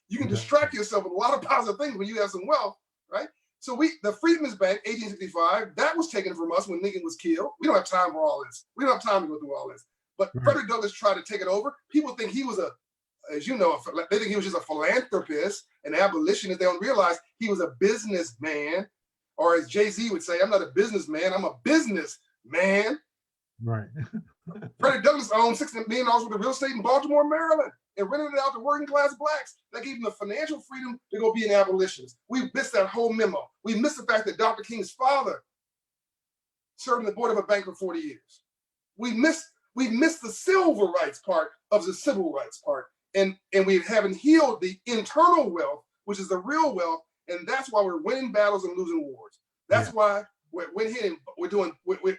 You can distract yourself with a lot of positive things when you have some wealth, right? So the Freedmen's Bank, 1865, that was taken from us when Lincoln was killed. We don't have time for all this. We don't have time to go through all this. But Frederick Douglass tried to take it over. People think he was as you know, they think he was just a philanthropist, an abolitionist. They don't realize he was a businessman, or as Jay-Z would say, I'm not a businessman, I'm a businessman. Right. Frederick Douglass owned $60 million worth of real estate in Baltimore, Maryland, and rented it out to working class blacks. That gave him the financial freedom to go be an abolitionist. We missed that whole memo. We missed the fact that Dr. King's father served on the board of a bank for 40 years. We missed the civil rights part of the civil rights part. And we haven't healed the internal wealth, which is the real wealth. And that's why we're winning battles and losing wars. That's why we're hitting,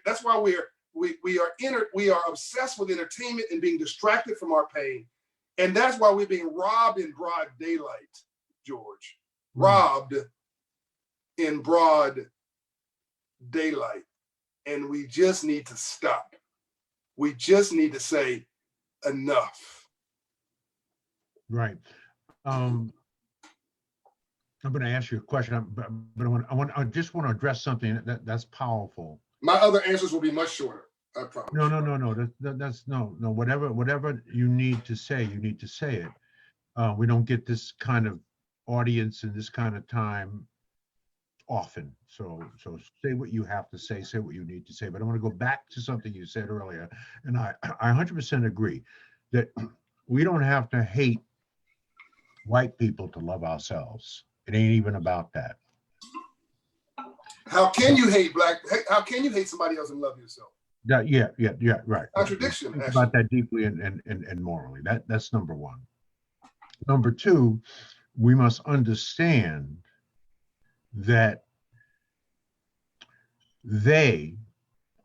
that's why we are obsessed with entertainment and being distracted from our pain. And that's why we're being robbed in broad daylight, George. Robbed in broad daylight. And we just need to stop. We just need to say enough. Right. I'm going to ask you a question, but I just want to address something that's powerful. My other answers will be much shorter. I promise. No. That's no. Whatever you need to say it. We don't get this kind of audience and this kind of time often. So say what you have to say what you need to say. But I want to go back to something you said earlier, and I 100% agree that we don't have to hate white people to love ourselves. It ain't even about that. How can you hate how can you hate somebody else and love yourself? Yeah, right. Contradiction. Think about that deeply and morally. That's number one. Number two, we must understand that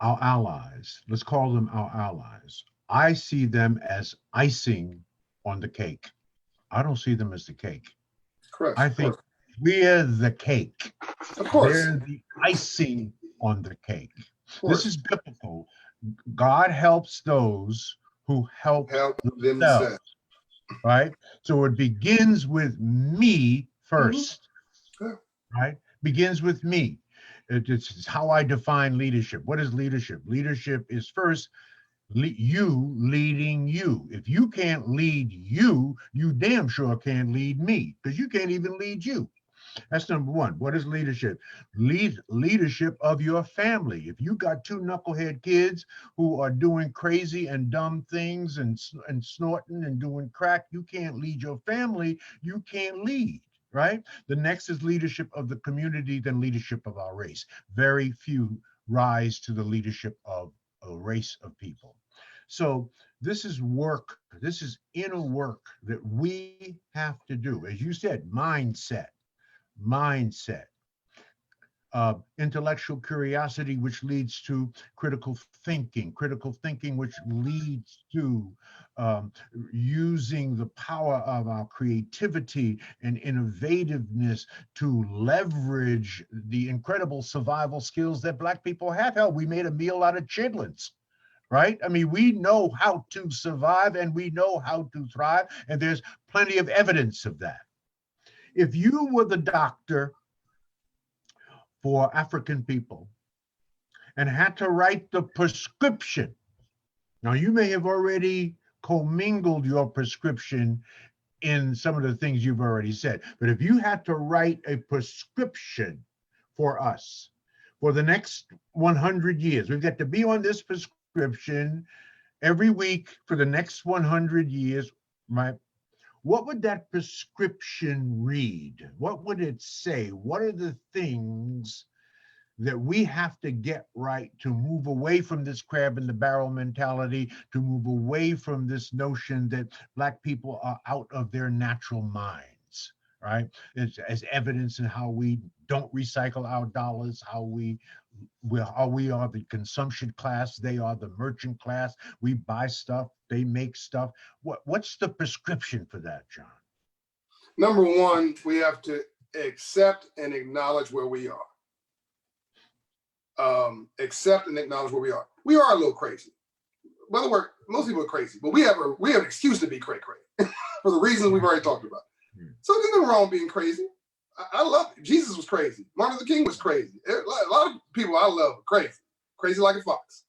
our allies, let's call them our allies. I see them as icing on the cake. I don't see them as the cake. Correct. I think we're the cake. Of course. They're the icing on the cake. This is biblical. God helps those who help themselves. Right? So it begins with me first. Right? Begins with me. It's how I define leadership. What is leadership? Leadership is first you leading you. If you can't lead you, you damn sure can't lead me, because you can't even lead you. That's number one. What is leadership? Leadership of your family. If you got 2 knucklehead kids who are doing crazy and dumb things and snorting and doing crack, you can't lead your family. You can't lead, right? The next is leadership of the community, then leadership of our race. Very few rise to the leadership of a race of people. So this is work. This is inner work that we have to do. As you said, mindset, intellectual curiosity, which leads to critical thinking, which leads to um, using the power of our creativity and innovativeness to leverage the incredible survival skills that Black people have. Hell, we made a meal out of chitlins. Right? I mean, we know how to survive and we know how to thrive, and there's plenty of evidence of that. If you were the doctor for African people and had to write the prescription. Now, you may have already commingled your prescription in some of the things you've already said, but if you had to write a prescription for us for the next 100 years, we've got to be on this prescription every week for the next 100 years, right? What would that prescription read? What would it say? What are the things that we have to get right to move away from this crab in the barrel mentality, to move away from this notion that Black people are out of their natural minds, right? It's as evidence in how we don't recycle our dollars, how we are the consumption class, they are the merchant class. We buy stuff, they make stuff. What's the prescription for that, John? Number one, we have to accept and acknowledge where we are. Accept and acknowledge where we are. We are a little crazy. By the way, most people are crazy, but we have an excuse to be cray for the reasons we've already talked about. So there's nothing wrong being crazy. I love it. Jesus was crazy. Martin Luther King was crazy. A lot of people I love are crazy like a fox.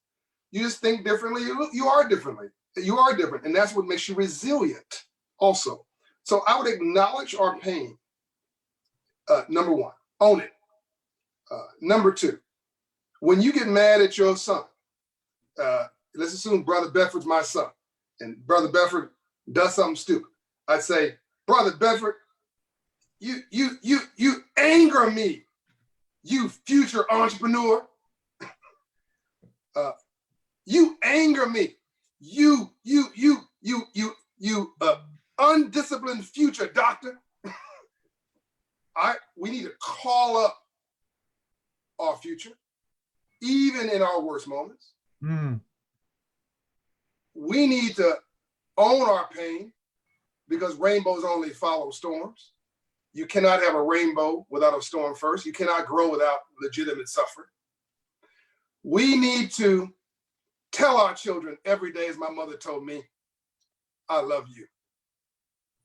You just think differently. You are differently. You are different, and that's what makes you resilient. Also, so I would acknowledge our pain. Number one, own it. Number two, when you get mad at your son, let's assume Brother Bedford's my son, and Brother Bedford does something stupid. I'd say, Brother Bedford, you anger me, you future entrepreneur. You anger me, you undisciplined future doctor. We need to call up our future, even in our worst moments. We need to own our pain, because rainbows only follow storms. You cannot have a rainbow without a storm first. You cannot grow without legitimate suffering. We need to tell our children every day, as my mother told me, I love you.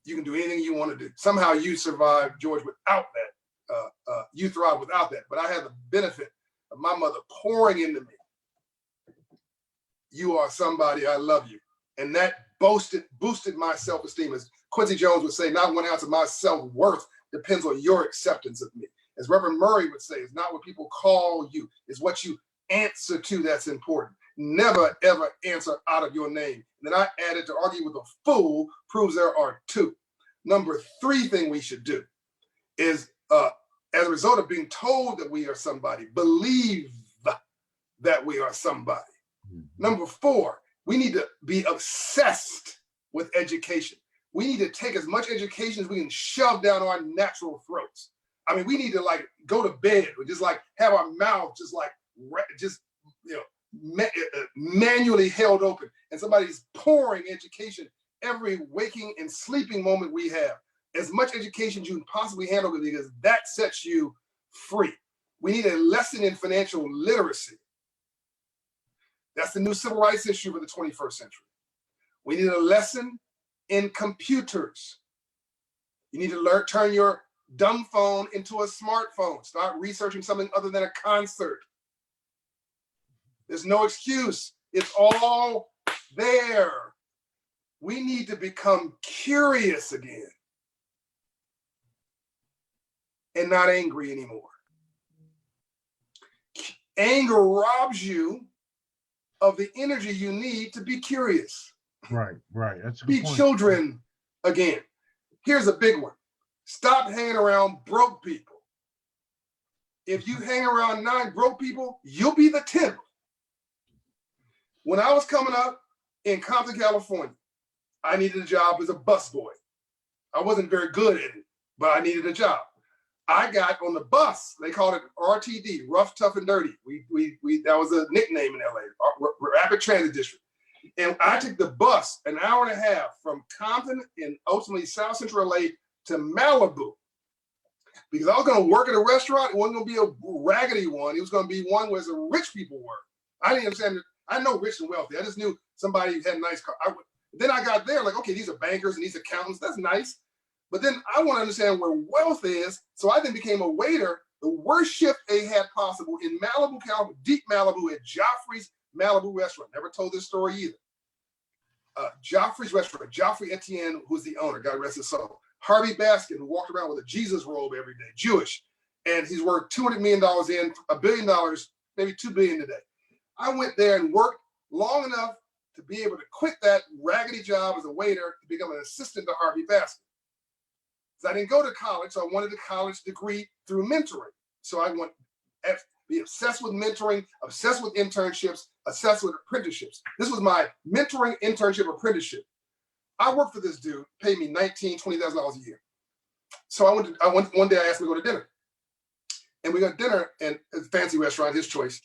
You can do anything you want to do. Somehow you survived, George, without that. You thrive without that. But I had the benefit of my mother pouring into me. You are somebody, I love you. And that boosted my self-esteem. As Quincy Jones would say, not 1 ounce of my self-worth depends on your acceptance of me. As Reverend Murray would say, it's not what people call you, it's what you answer to that's important. Never, ever answer out of your name. And then I added, to argue with a fool proves there are two. Number three thing we should do is, as a result of being told that we are somebody, believe that we are somebody. Number four, we need to be obsessed with education. We need to take as much education as we can shove down our natural throats. I mean, we need to go to bed or just have our mouth manually held open, and somebody's pouring education every waking and sleeping moment we have. As much education as you can possibly handle, because that sets you free. We need a lesson in financial literacy. That's the new civil rights issue for the 21st century. We need a lesson in computers. You need to turn your dumb phone into a smartphone. Start researching something other than a concert. There's no excuse. It's all there. We need to become curious again and not angry anymore. Anger robs you of the energy you need to be curious. Right. That's a good Be point. children again. Here's a big one. Stop hanging around broke people. If you hang around 9 broke people, you'll be the 10th. When I was coming up, in Compton, California. I needed a job as a busboy. I wasn't very good at it, but I needed a job. I got on the bus. They called it RTD, rough, tough, and dirty. That was a nickname in LA, Rapid Transit District. And I took the bus an hour and a half from Compton and ultimately South Central LA to Malibu. Because I was going to work at a restaurant. It wasn't going to be a raggedy one. It was going to be one where the rich people were. I didn't understand it. I know rich and wealthy. I just knew somebody who had a nice car. Then I got there like, okay, these are bankers and these accountants. That's nice. But then I want to understand where wealth is. So I then became a waiter, the worst shift they had possible in Malibu, California, deep Malibu at Joffrey's Malibu restaurant. Never told this story either. Joffrey's restaurant, Joffrey Etienne, who's the owner, God rest his soul. Harvey Baskin, who walked around with a Jesus robe every day, Jewish. And he's worth $200 million in, $1 billion, maybe $2 billion today. I went there and worked long enough to be able to quit that raggedy job as a waiter to become an assistant to Harvey Baskin. So I didn't go to college, so I wanted a college degree through mentoring. So I want to be obsessed with mentoring, obsessed with internships, obsessed with apprenticeships. This was my mentoring internship apprenticeship. I worked for this dude, paid me $19,000, $20,000 a year. So one day I asked him to go to dinner. And we got dinner in a fancy restaurant, his choice.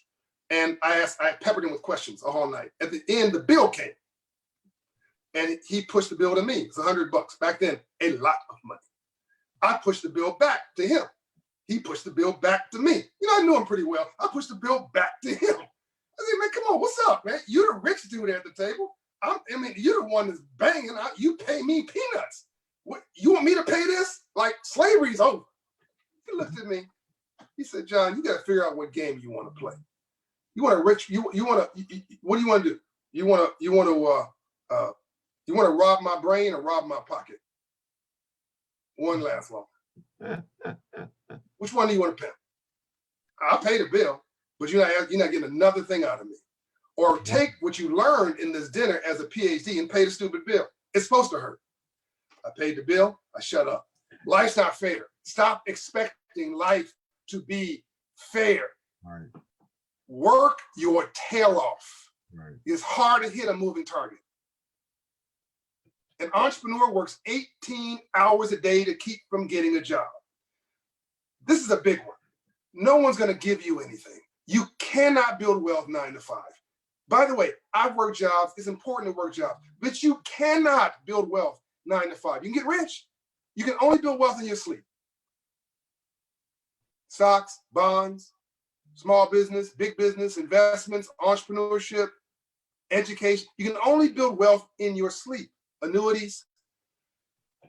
And I peppered him with questions all night. At the end, the bill came. And he pushed the bill to me. It's $100. Back then, a lot of money. I pushed the bill back to him. He pushed the bill back to me. You know, I knew him pretty well. I pushed the bill back to him. I said, man, come on, what's up, man? You're the rich dude at the table. You're the one that's banging. You pay me peanuts. What, you want me to pay this? Like slavery's over. He looked at me. He said, John, you got to figure out what game you want to play. You want what do you want to do? You want to rob my brain or rob my pocket? One last one. Which one do you want to pay? I'll pay the bill, but you're not getting another thing out of me. Or take what you learned in this dinner as a PhD and pay the stupid bill. It's supposed to hurt. I paid the bill. I shut up. Life's not fair. Stop expecting life to be fair. Right. Work your tail off. Right. It's hard to hit a moving target. An entrepreneur works 18 hours a day to keep from getting a job. This is a big one. No one's going to give you anything. You cannot build wealth 9 to 5. By the way, I've worked jobs. It's important to work jobs, but you cannot build wealth 9 to 5. You can get rich. You can only build wealth in your sleep. Stocks, bonds, small business, big business, investments, entrepreneurship, education. You can only build wealth in your sleep. Annuities.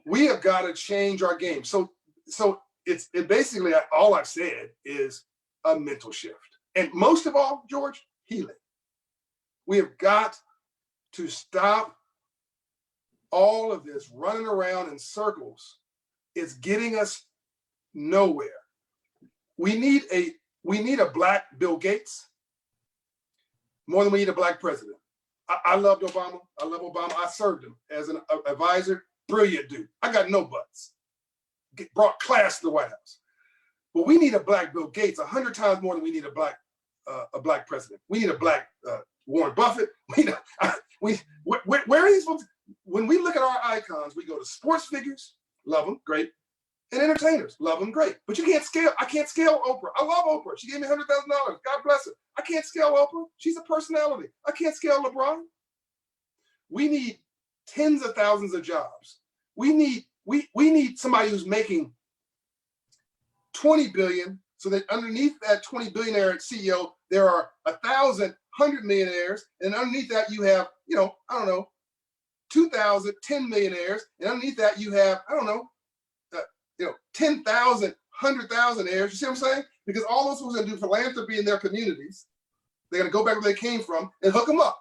We have got to change our game. So it's basically all I've said is a mental shift. And most of all, George, healing. We have got to stop all of this running around in circles. It's getting us nowhere. We need a black Bill Gates more than we need a black president. I loved Obama. I love Obama. I served him as an advisor. Brilliant dude. I got no buts. Brought class to the White House. But we need a black Bill Gates 100 times more than we need a black president. We need a black Warren Buffett. Where are these folks? When we look at our icons, we go to sports figures, love them, great, and entertainers, love them, great. But you can't scale. I can't scale Oprah. I love Oprah. She gave me $100,000. God bless her. I can't scale Oprah. She's a personality. I can't scale LeBron. We need tens of thousands of jobs. We need somebody who's making 20 billion, so that underneath that 20 billionaire CEO, there are 1,100 millionaires, and underneath that you have, 2,000, 10 millionaires, and underneath that you have, 10,000, 100,000 heirs. You see what I'm saying? Because all those folks are going to do philanthropy in their communities. They're going to go back where they came from and hook them up.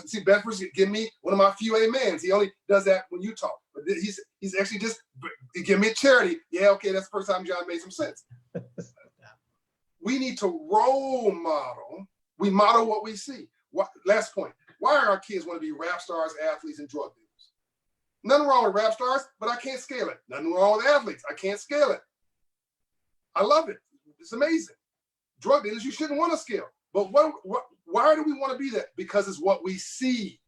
See, Bedford's give me one of my few amens. He only does that when you talk. But he's actually just give me a charity. Yeah, okay, that's the first time John made some sense. We need to role model. We model what we see. Last point. Why are our kids want to be rap stars, athletes, and drug dealers? Nothing wrong with rap stars, but I can't scale it. Nothing wrong with athletes. I can't scale it. I love it. It's amazing. Drug dealers, you shouldn't want to scale. But why do we want to be that? Because it's what we see.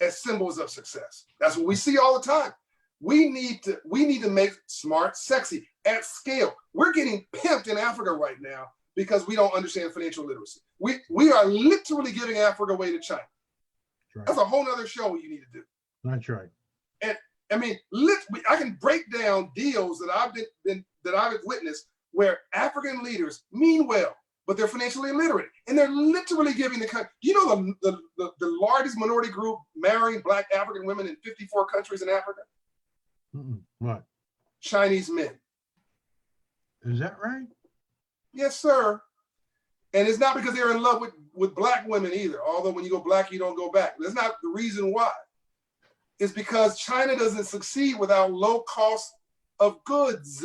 as symbols of success. That's what we see all the time. We need to make smart sexy at scale. We're getting pimped in Africa right now because we don't understand financial literacy. We are literally giving Africa away to China. Right. That's a whole nother show you need to do. That's right. And I mean, I can break down deals that I've witnessed where African leaders mean well, but they're financially illiterate, and they're literally giving the country. Do you know the largest minority group marrying Black African women in 54 countries in Africa? What? Chinese men. Is that right? Yes, sir. And it's not because they're in love with Black women either. Although when you go Black, you don't go back. That's not the reason why. It's because China doesn't succeed without low cost of goods.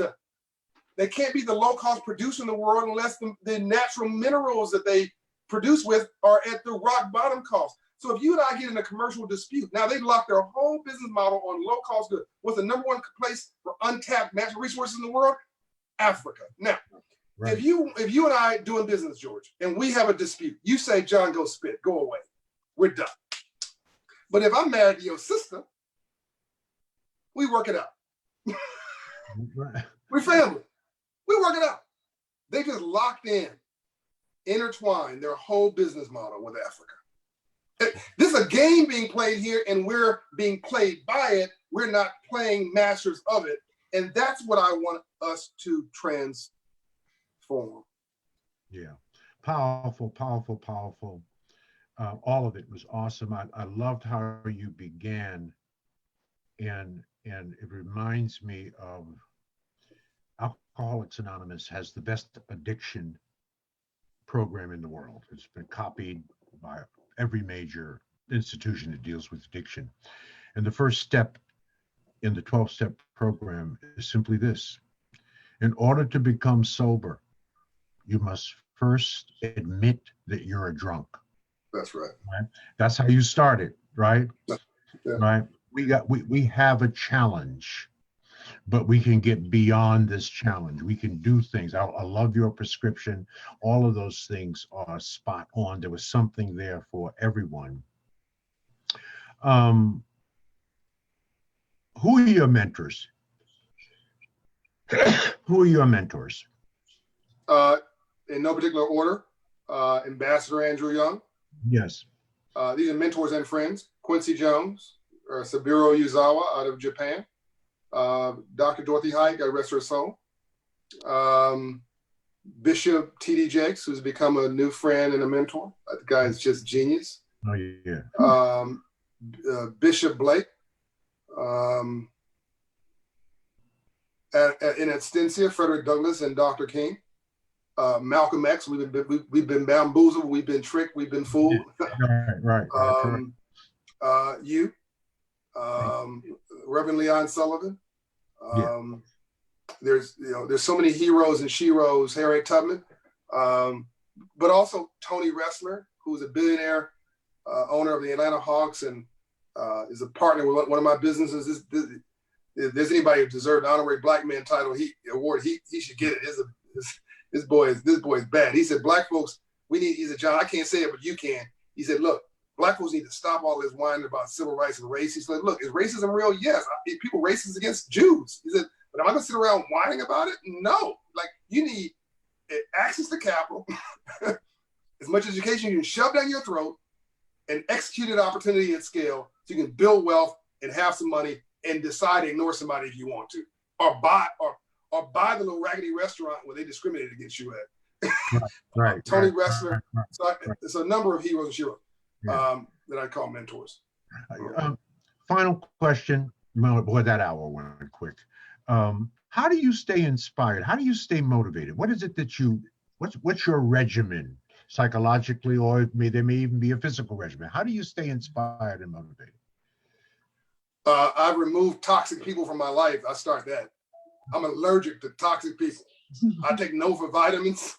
They can't be the low cost producer in the world unless the natural minerals that they produce with are at the rock bottom cost. So if you and I get in a commercial dispute, now they've locked their whole business model on low cost goods. What's the number one place for untapped natural resources in the world? Africa. Now, right. if you and I doing business, George, and we have a dispute, you say, John, go spit, go away. We're done. But if I'm married to your sister, we work it out. We're family. We work it out. They just locked in, intertwined their whole business model with Africa. This is a game being played here, and we're being played by it. We're not playing masters of it. And that's what I want us to transform. Yeah. Powerful, powerful, powerful. All of it was awesome. I loved how you began, and it reminds me of Alcoholics Anonymous has the best addiction program in the world. It's been copied by every major institution that deals with addiction. And the first step in the 12-step program is simply this. In order to become sober, you must first admit that you're a drunk. That's right. Right? That's how you started, right? Yeah. Right. We have a challenge, but we can get beyond this challenge. We can do things. I love your prescription. All of those things are spot on. There was something there for everyone. Who are your mentors? Who are your mentors? In no particular order, Ambassador Andrew Young. Yes. These are mentors and friends. Quincy Jones, Saburo Yuzawa out of Japan. Dr. Dorothy Height, God rest her soul. Bishop T.D. Jakes, who's become a new friend and a mentor. The guy is just genius. Oh, yeah. Bishop Blake. In Extensia, Frederick Douglass and Dr. King. Malcolm X, we've been bamboozled, we've been tricked, we've been fooled. Right. You, Reverend Leon Sullivan. There's so many heroes and sheroes, Harriet Tubman, but also Tony Ressler, who's a billionaire owner of the Atlanta Hawks and is a partner with one of my businesses. If there's anybody who deserves an honorary Black man title award, he should get it. This boy is bad. He said, Black folks, he said, John, I can't say it, but you can. He said, look, Black folks need to stop all this whining about civil rights and race. He said, look, is racism real? Yes. People racist against Jews. He said, but am I going to sit around whining about it? No. Like, you need access to capital, as much education you can shove down your throat, and executed opportunity at scale so you can build wealth and have some money and decide to ignore somebody if you want to, or buy the little raggedy restaurant where they discriminate against you at. Right. Tony Ressler. Right. So it's a number of heroes and sheroes that I call mentors. Final question. Boy, that hour went quick. How do you stay inspired? How do you stay motivated? What is it that what's your regimen psychologically, or there may even be a physical regimen? How do you stay inspired and motivated? I've removed toxic people from my life. I start that. I'm allergic to toxic people. I take no for vitamins.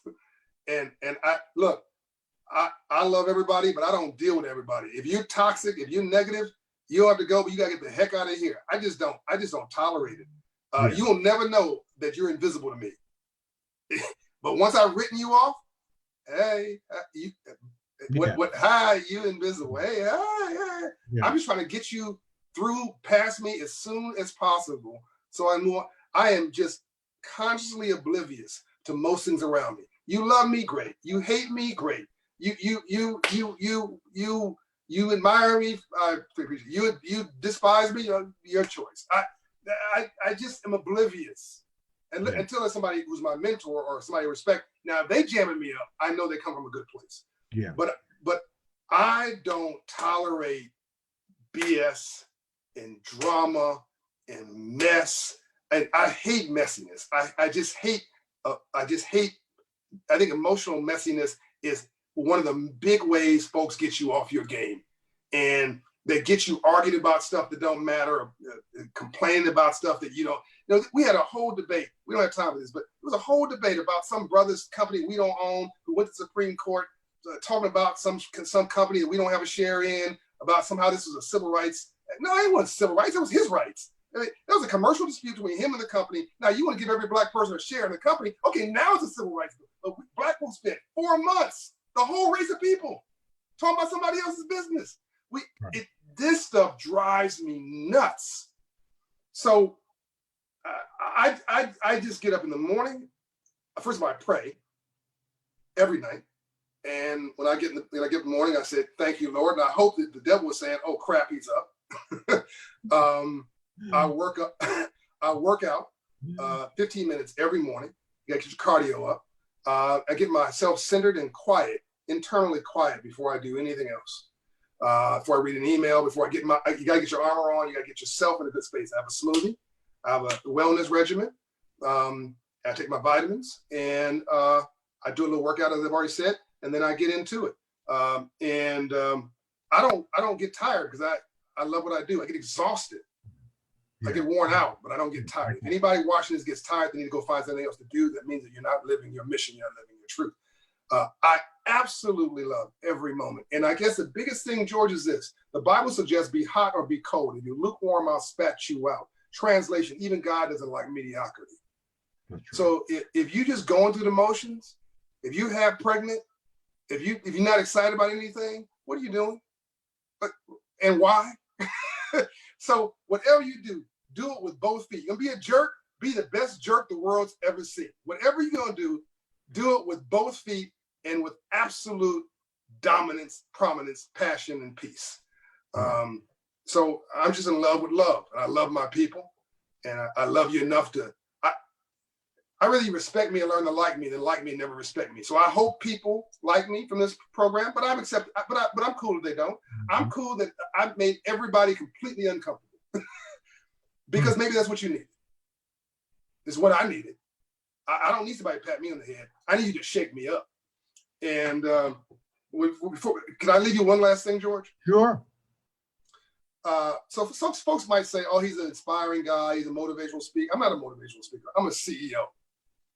And I love everybody, but I don't deal with everybody. If you're toxic, if you're negative, you have to go, but you gotta get the heck out of here. I just don't tolerate it. You will never know that you're invisible to me. But once I've written you off, hey, hi, you invisible. Hey, hi. Yeah. I'm just trying to get you through past me as soon as possible. So I am just consciously oblivious to most things around me. You love me, great. You hate me, great. You admire me, I appreciate it. You despise me, your choice. I just am oblivious. And until there's somebody who's my mentor or somebody I respect. Now, if they jamming me up, I know they come from a good place. Yeah. But I don't tolerate BS and drama and mess. And I hate messiness. I think emotional messiness is one of the big ways folks get you off your game. And they get you arguing about stuff that don't matter, or complaining about stuff that you don't. You know, we had a whole debate. We don't have time for this, but it was a whole debate about some brother's company we don't own who went to the Supreme Court talking about some company that we don't have a share in, about somehow this was a civil rights. No, it wasn't civil rights. It was his rights. I mean, there was a commercial dispute between him and the company. Now you want to give every black person a share in the company. Okay, now it's a civil rights bill. Black folks spent 4 months, the whole race of people, talking about somebody else's business. This stuff drives me nuts. So I just get up in the morning. First of all, I pray every night. And when I get in the morning, I said, thank you, Lord. And I hope that the devil was saying, oh crap, he's up. I work out 15 minutes every morning. You gotta get your cardio up. I get myself centered and quiet, internally quiet before I do anything else. Before I read an email, before you gotta get your armor on, you gotta get yourself in a good space. I have a smoothie, I have a wellness regimen. I take my vitamins, and I do a little workout, as I've already said, and then I get into it. I don't get tired because I love what I do. I get exhausted. Yeah. I get worn out, but I don't get tired. If anybody watching this gets tired, they need to go find something else to do. That means that you're not living your mission, you're not living your truth. I absolutely love every moment. And I guess the biggest thing, George, is this. The Bible suggests be hot or be cold. If you're lukewarm, I'll spat you out. Translation, even God doesn't like mediocrity. So if you just going through the motions, if you have pregnant, if you're not excited about anything, what are you doing? And why? So whatever you do it with both feet. You're gonna be a jerk, be the best jerk the world's ever seen. Whatever you're gonna do it with both feet and with absolute dominance, prominence, passion, and peace. So I'm just in love with love. And I love my people, and I love you enough to. I really respect me and learn to like me, then like me and never respect me. So I hope people like me from this program, but I'm cool if they don't. I'm cool that I've made everybody completely uncomfortable because maybe that's what you need. It's what I needed. I don't need somebody to pat me on the head. I need you to shake me up. And can I leave you one last thing, George? Sure. So some folks might say, oh, he's an inspiring guy. He's a motivational speaker. I'm not a motivational speaker. I'm a CEO.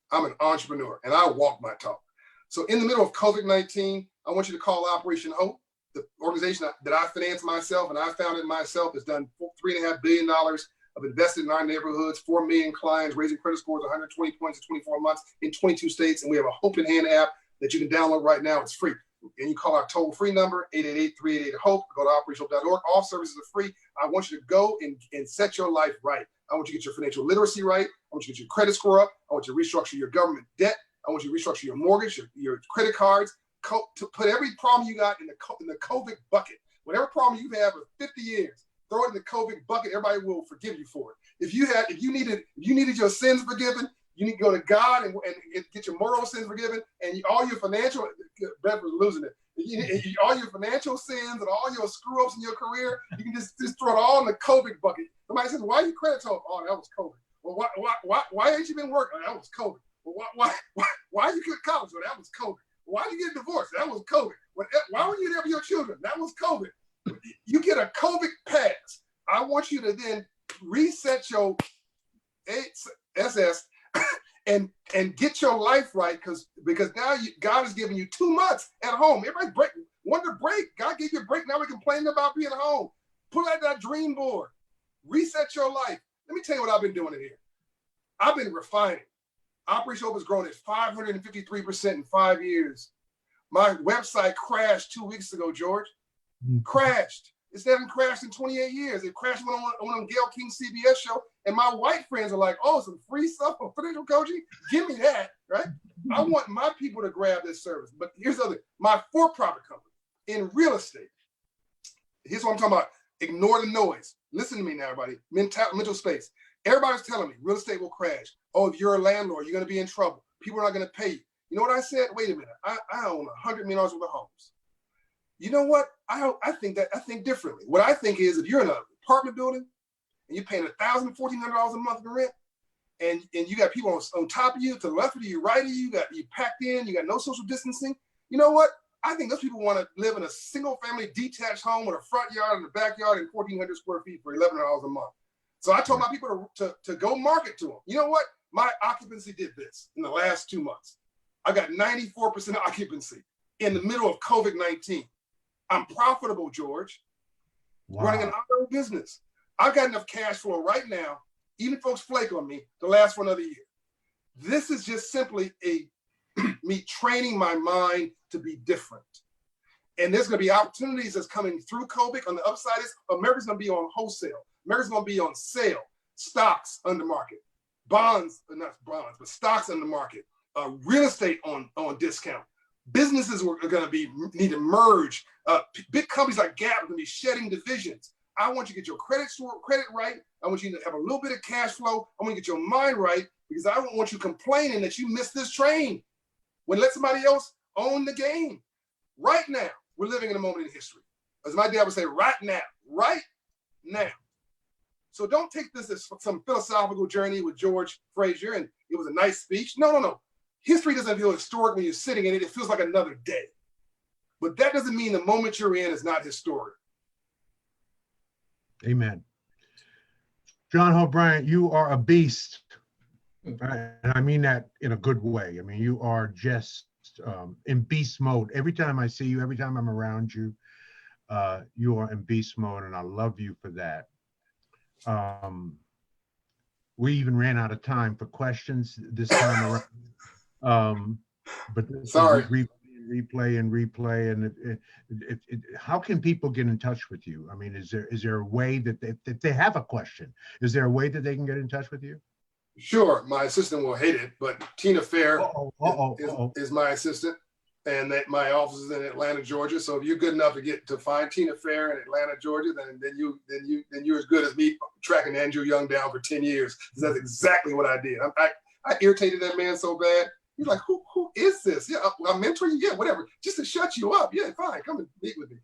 I'm an entrepreneur, and I walk my talk. So in the middle of COVID-19, I want you to call Operation Hope. The organization that I finance myself and I founded myself has done $3.5 billion of invested in our neighborhoods, 4 million clients, raising credit scores 120 points in 24 months in 22 states. And we have a Hope in Hand app that you can download right now. It's free. And you call our toll-free number, 888-388-HOPE. Go to operationhope.org. All services are free. I want you to go and set your life right. I want you to get your financial literacy right. I want you to get your credit score up. I want you to restructure your government debt. I want you to restructure your mortgage, your credit cards, to put every problem you got in the COVID bucket. Whatever problem you have for 50 years, throw it in the COVID bucket. Everybody will forgive you for it. If you needed your sins forgiven, you need to go to God and get your moral sins forgiven, and all your financial, Brett was losing it. All your financial sins and all your screw ups in your career, you can just throw it all in the COVID bucket. Somebody says, "Why are you credit told?" Oh, that was COVID. Well, why ain't you been working? Oh, that was COVID. Well, why you get college? Well, that was COVID. Why did you get divorced? That was COVID. Why were you there for your children? That was COVID. You get a COVID pass. I want you to then reset your SS and get your life right, because now God is giving you 2 months at home. Everybody want to break. God gave you a break. Now we're complaining about being at home. Pull out that dream board. Reset your life. Let me tell you what I've been doing in here. I've been refining. Operation Hope has grown at 553% in 5 years. My website crashed 2 weeks ago, George. Crashed. It hasn't crashed in 28 years. It crashed on Gayle King's CBS show. And my white friends are like, oh, some free stuff on financial coaching? Give me that, right? I want my people to grab this service. But here's the other, my for-profit company in real estate. Here's what I'm talking about. Ignore the noise. Listen to me now, everybody. Mental space. Everybody's telling me real estate will crash. Oh, if you're a landlord, you're going to be in trouble. People are not going to pay you. You know what I said? Wait a minute. I own $100 million worth of homes. You know what? I think differently. What I think is, if you're in an apartment building and you're paying $1,000, $1,400 a month in rent, and you got people on top of you, to the left of you, right of you, you packed in, you got no social distancing. You know what? I think those people want to live in a single family detached home with a front yard and a backyard and 1,400 square feet for $1,100 a month. So I told my people to go market to them. You know what? My occupancy did this in the last 2 months. I got 94% occupancy in the middle of COVID-19. I'm profitable, George. Wow. Running an auto business. I've got enough cash flow right now, even if folks flake on me, to last for another year. This is just simply me training my mind to be different. And there's going to be opportunities that's coming through COVID. On the upside is America's going to be on wholesale. America's going to be on sale. Stocks under market. Bonds, not bonds, but stocks under market. Real estate on discount. Businesses are going to need to merge. Big companies like Gap are going to be shedding divisions. I want you to get your credit right. I want you to have a little bit of cash flow. I want you to get your mind right, because I don't want you complaining that you missed this train when let somebody else own the game. Right now, we're living in a moment in history. As my dad would say, right now. So don't take this as some philosophical journey with George Fraser and it was a nice speech. No. History doesn't feel historic when you're sitting in it. It feels like another day. But that doesn't mean the moment you're in is not historic. Amen. John Hope Bryant, you are a beast. And I mean that in a good way. I mean, you are just in beast mode. Every time I see you, every time I'm around you, you are in beast mode, and I love you for that. We even ran out of time for questions this time around. But sorry. Replay. And how can people get in touch with you? I mean, is there a way that if they have a question, is there a way that they can get in touch with you? Sure. My assistant will hate it, but Tina Fair is my assistant, and that my office is in Atlanta, Georgia. So if you're good enough to find Tina Fair in Atlanta, Georgia, then you're as good as me tracking Andrew Young down for 10 years. That's exactly what I did. I irritated that man so bad. He's like, who is this? Yeah, I'll mentor you. Yeah, whatever. Just to shut you up. Yeah, fine. Come and meet with me.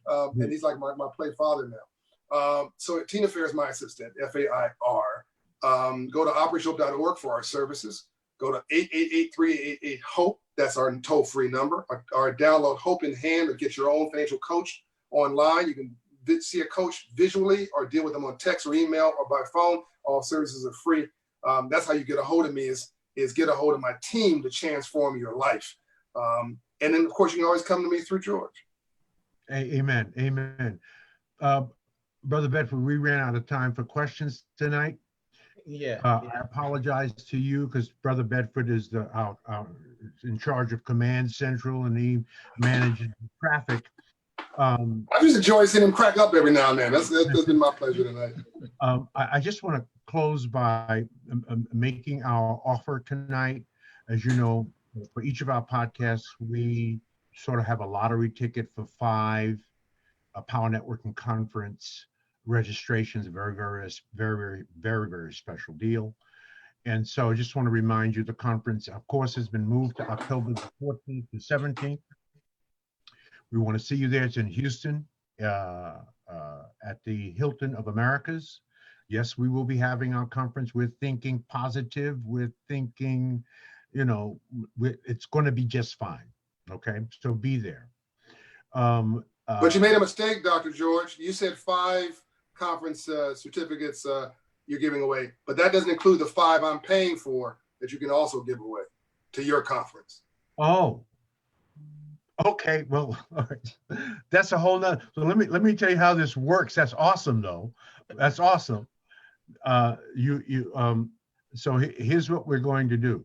And he's like my play father now. So Tina Fair is my assistant, FAIR. Go to operationhope.org for our services. Go to 888-388-HOPE. That's our toll-free number. Or download Hope in Hand or get your own financial coach online. You can see a coach visually or deal with them on text or email or by phone. All services are free. That's how you get a hold of me is get a hold of my team to transform your life. And then, of course, you can always come to me through George. Amen. Brother Bedford, we ran out of time for questions tonight. Yeah. I apologize to you because Brother Bedford is in charge of Command Central, and he manages traffic. I just enjoy seeing him crack up every now and then. That's been my pleasure tonight. I just want to close by making our offer tonight. As you know, for each of our podcasts, we sort of have a lottery ticket for 5 Power Networking Conference registrations. A very special deal. And so I just want to remind you, the conference, of course, has been moved to October the 14th to 17th. We want to see you there. It's in Houston at the Hilton of Americas. Yes, we will be having our conference. We're thinking positive. We're thinking, it's going to be just fine. Okay, so be there. But you made a mistake, Dr. George. You said 5 conference certificates you're giving away, but that doesn't include the 5 I'm paying for that you can also give away to your conference. Oh, okay. Well, all right. That's a whole nother. So let me tell you how this works. That's awesome, though. That's awesome. So here's what we're going to do.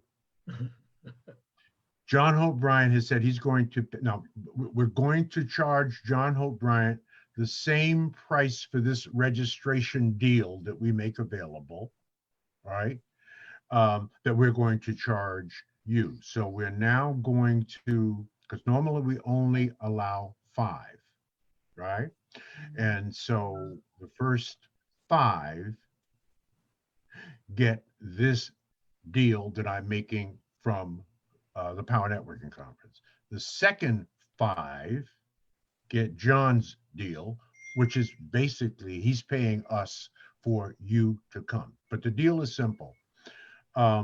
John Hope Bryant has said he's going to, now we're going to charge John Hope Bryant the same price for this registration deal that we make available, right? That we're going to charge you. So we're now going to, because normally we only allow 5, right? And so the first 5 get this deal that I'm making from the Power Networking Conference. The second 5 get John's deal, which is basically he's paying us for you to come. But the deal is simple. A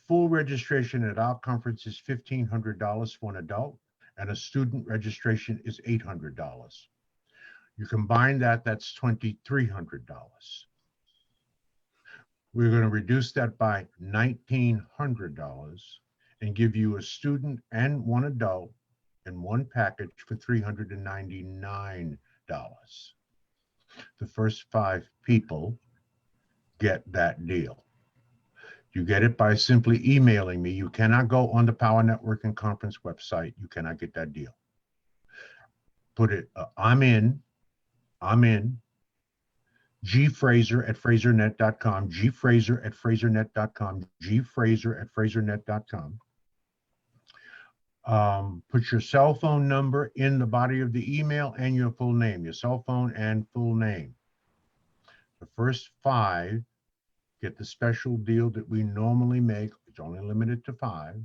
full registration at our conference is $1,500 for an adult, and a student registration is $800. You combine that, that's $2,300. We're going to reduce that by $1,900 and give you a student and one adult in one package for $399. The first 5 people get that deal. You get it by simply emailing me. You cannot go on the Power Networking Conference website. You cannot get that deal. Put it, I'm in, gfraser@frasernet.com, gfraser@frasernet.com, gfraser@frasernet.com. Put your cell phone number in the body of the email and your full name, your cell phone and full name. The first 5 get the special deal that we normally make. It's only limited to 5.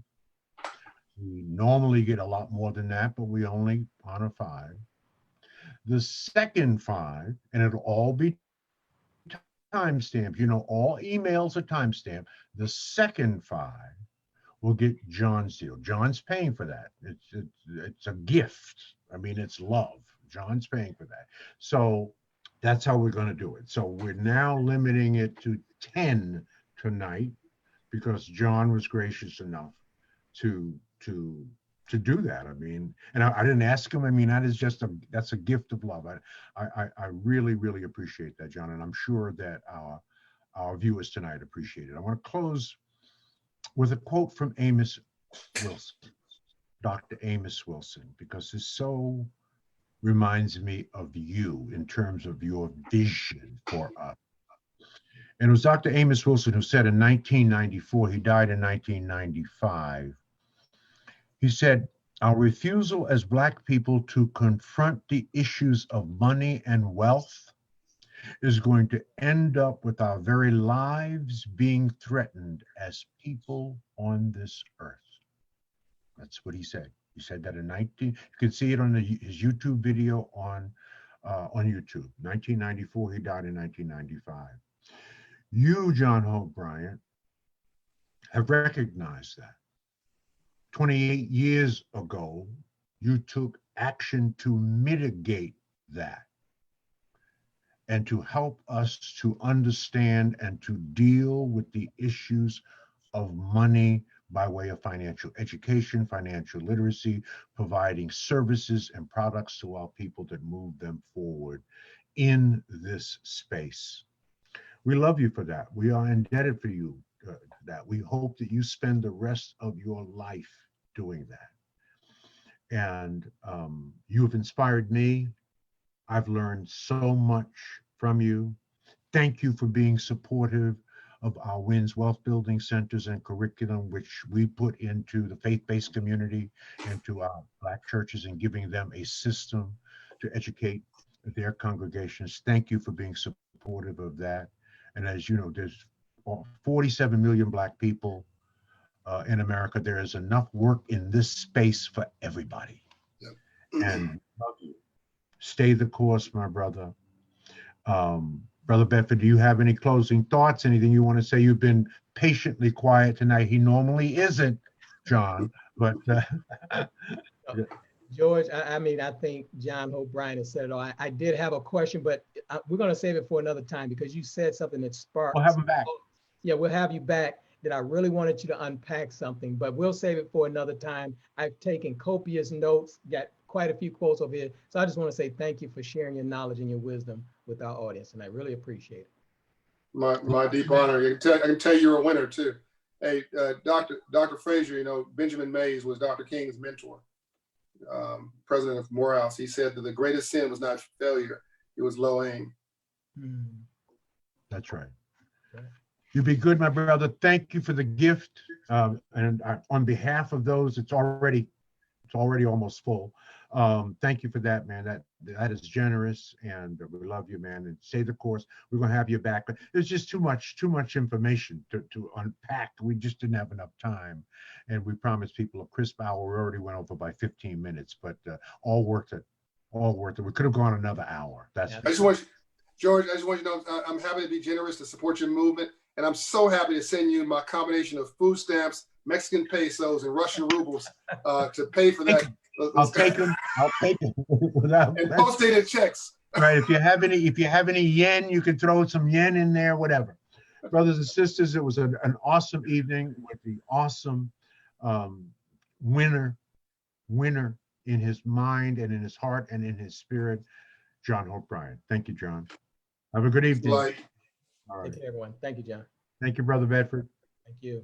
We normally get a lot more than that, but we only honor 5. The second 5, and it'll all be timestamped. You know, all emails are timestamped. The second 5 will get John's deal. John's paying for that. It's a gift. I mean, it's love. John's paying for that. So that's how we're going to do it. So we're now limiting it to 10 tonight because John was gracious enough to do that. I mean, and I didn't ask him. I mean, that's a gift of love. I really, really appreciate that, John, and I'm sure that our viewers tonight appreciate it. I want to close with a quote from Amos Wilson, Dr. Amos Wilson, because this so reminds me of you in terms of your vision for us. And it was Dr. Amos Wilson who said in 1994, he died in 1995, he said, our refusal as Black people to confront the issues of money and wealth is going to end up with our very lives being threatened as people on this earth. That's what he said. He said that in you can see it on his YouTube video on YouTube. 1994, he died in 1995. You, John Hope Bryant, have recognized that. 28 years ago, you took action to mitigate that and to help us to understand and to deal with the issues of money by way of financial education, financial literacy, providing services and products to our people that move them forward in this space. We love you for that. We are indebted for you that. We hope that you spend the rest of your life doing that. And you have inspired me. I've learned so much from you. Thank you for being supportive of our WINS Wealth Building Centers and curriculum, which we put into the faith-based community and to our Black churches and giving them a system to educate their congregations. Thank you for being supportive of that. And as you know, there's 47 million Black people in America. There is enough work in this space for everybody. Yep. And love you. Stay the course, my brother. Brother Bedford, do you have any closing thoughts? Anything you want to say? You've been patiently quiet tonight. He normally isn't, John, but George, I mean, I think John Hope Bryant has said it all. I did have a question, but we're going to save it for another time because you said something that sparked. We'll have him back. Yeah, we'll have you back. That I really wanted you to unpack something, but we'll save it for another time. I've taken copious notes, got quite a few quotes over here. So I just want to say thank you for sharing your knowledge and your wisdom with our audience, and I really appreciate it. My deep honor. I can tell you're a winner too. Hey, Dr. Fraser, you know, Benjamin Mays was Dr. King's mentor. president of Morehouse, he said that the greatest sin was not failure, it was low aim. That's right. Right. You be good, my brother. Thank you for the gift. And on behalf of those, it's already almost full. Thank you for that, man. That is generous, and we love you, man. And stay the course. We're gonna have you back. But there's just too much information to unpack. We just didn't have enough time, and we promised people a crisp hour. We already went over by 15 minutes, but all worth it. All worth it. We could have gone another hour. That's. Yeah. I just want you, George, I just want you to know I'm happy to be generous to support your movement. And I'm so happy to send you my combination of food stamps, Mexican pesos, and Russian rubles to pay for that. I'll take them. I'll take them. And post-dated checks. Right. If you have any yen, you can throw some yen in there, whatever. Brothers and sisters, it was an awesome evening with the awesome winner in his mind and in his heart and in his spirit, John Hope Bryant. Thank you, John. Have a good evening. Like. All right. Take care, everyone. Thank you, John. Thank you, Brother Bedford. Thank you.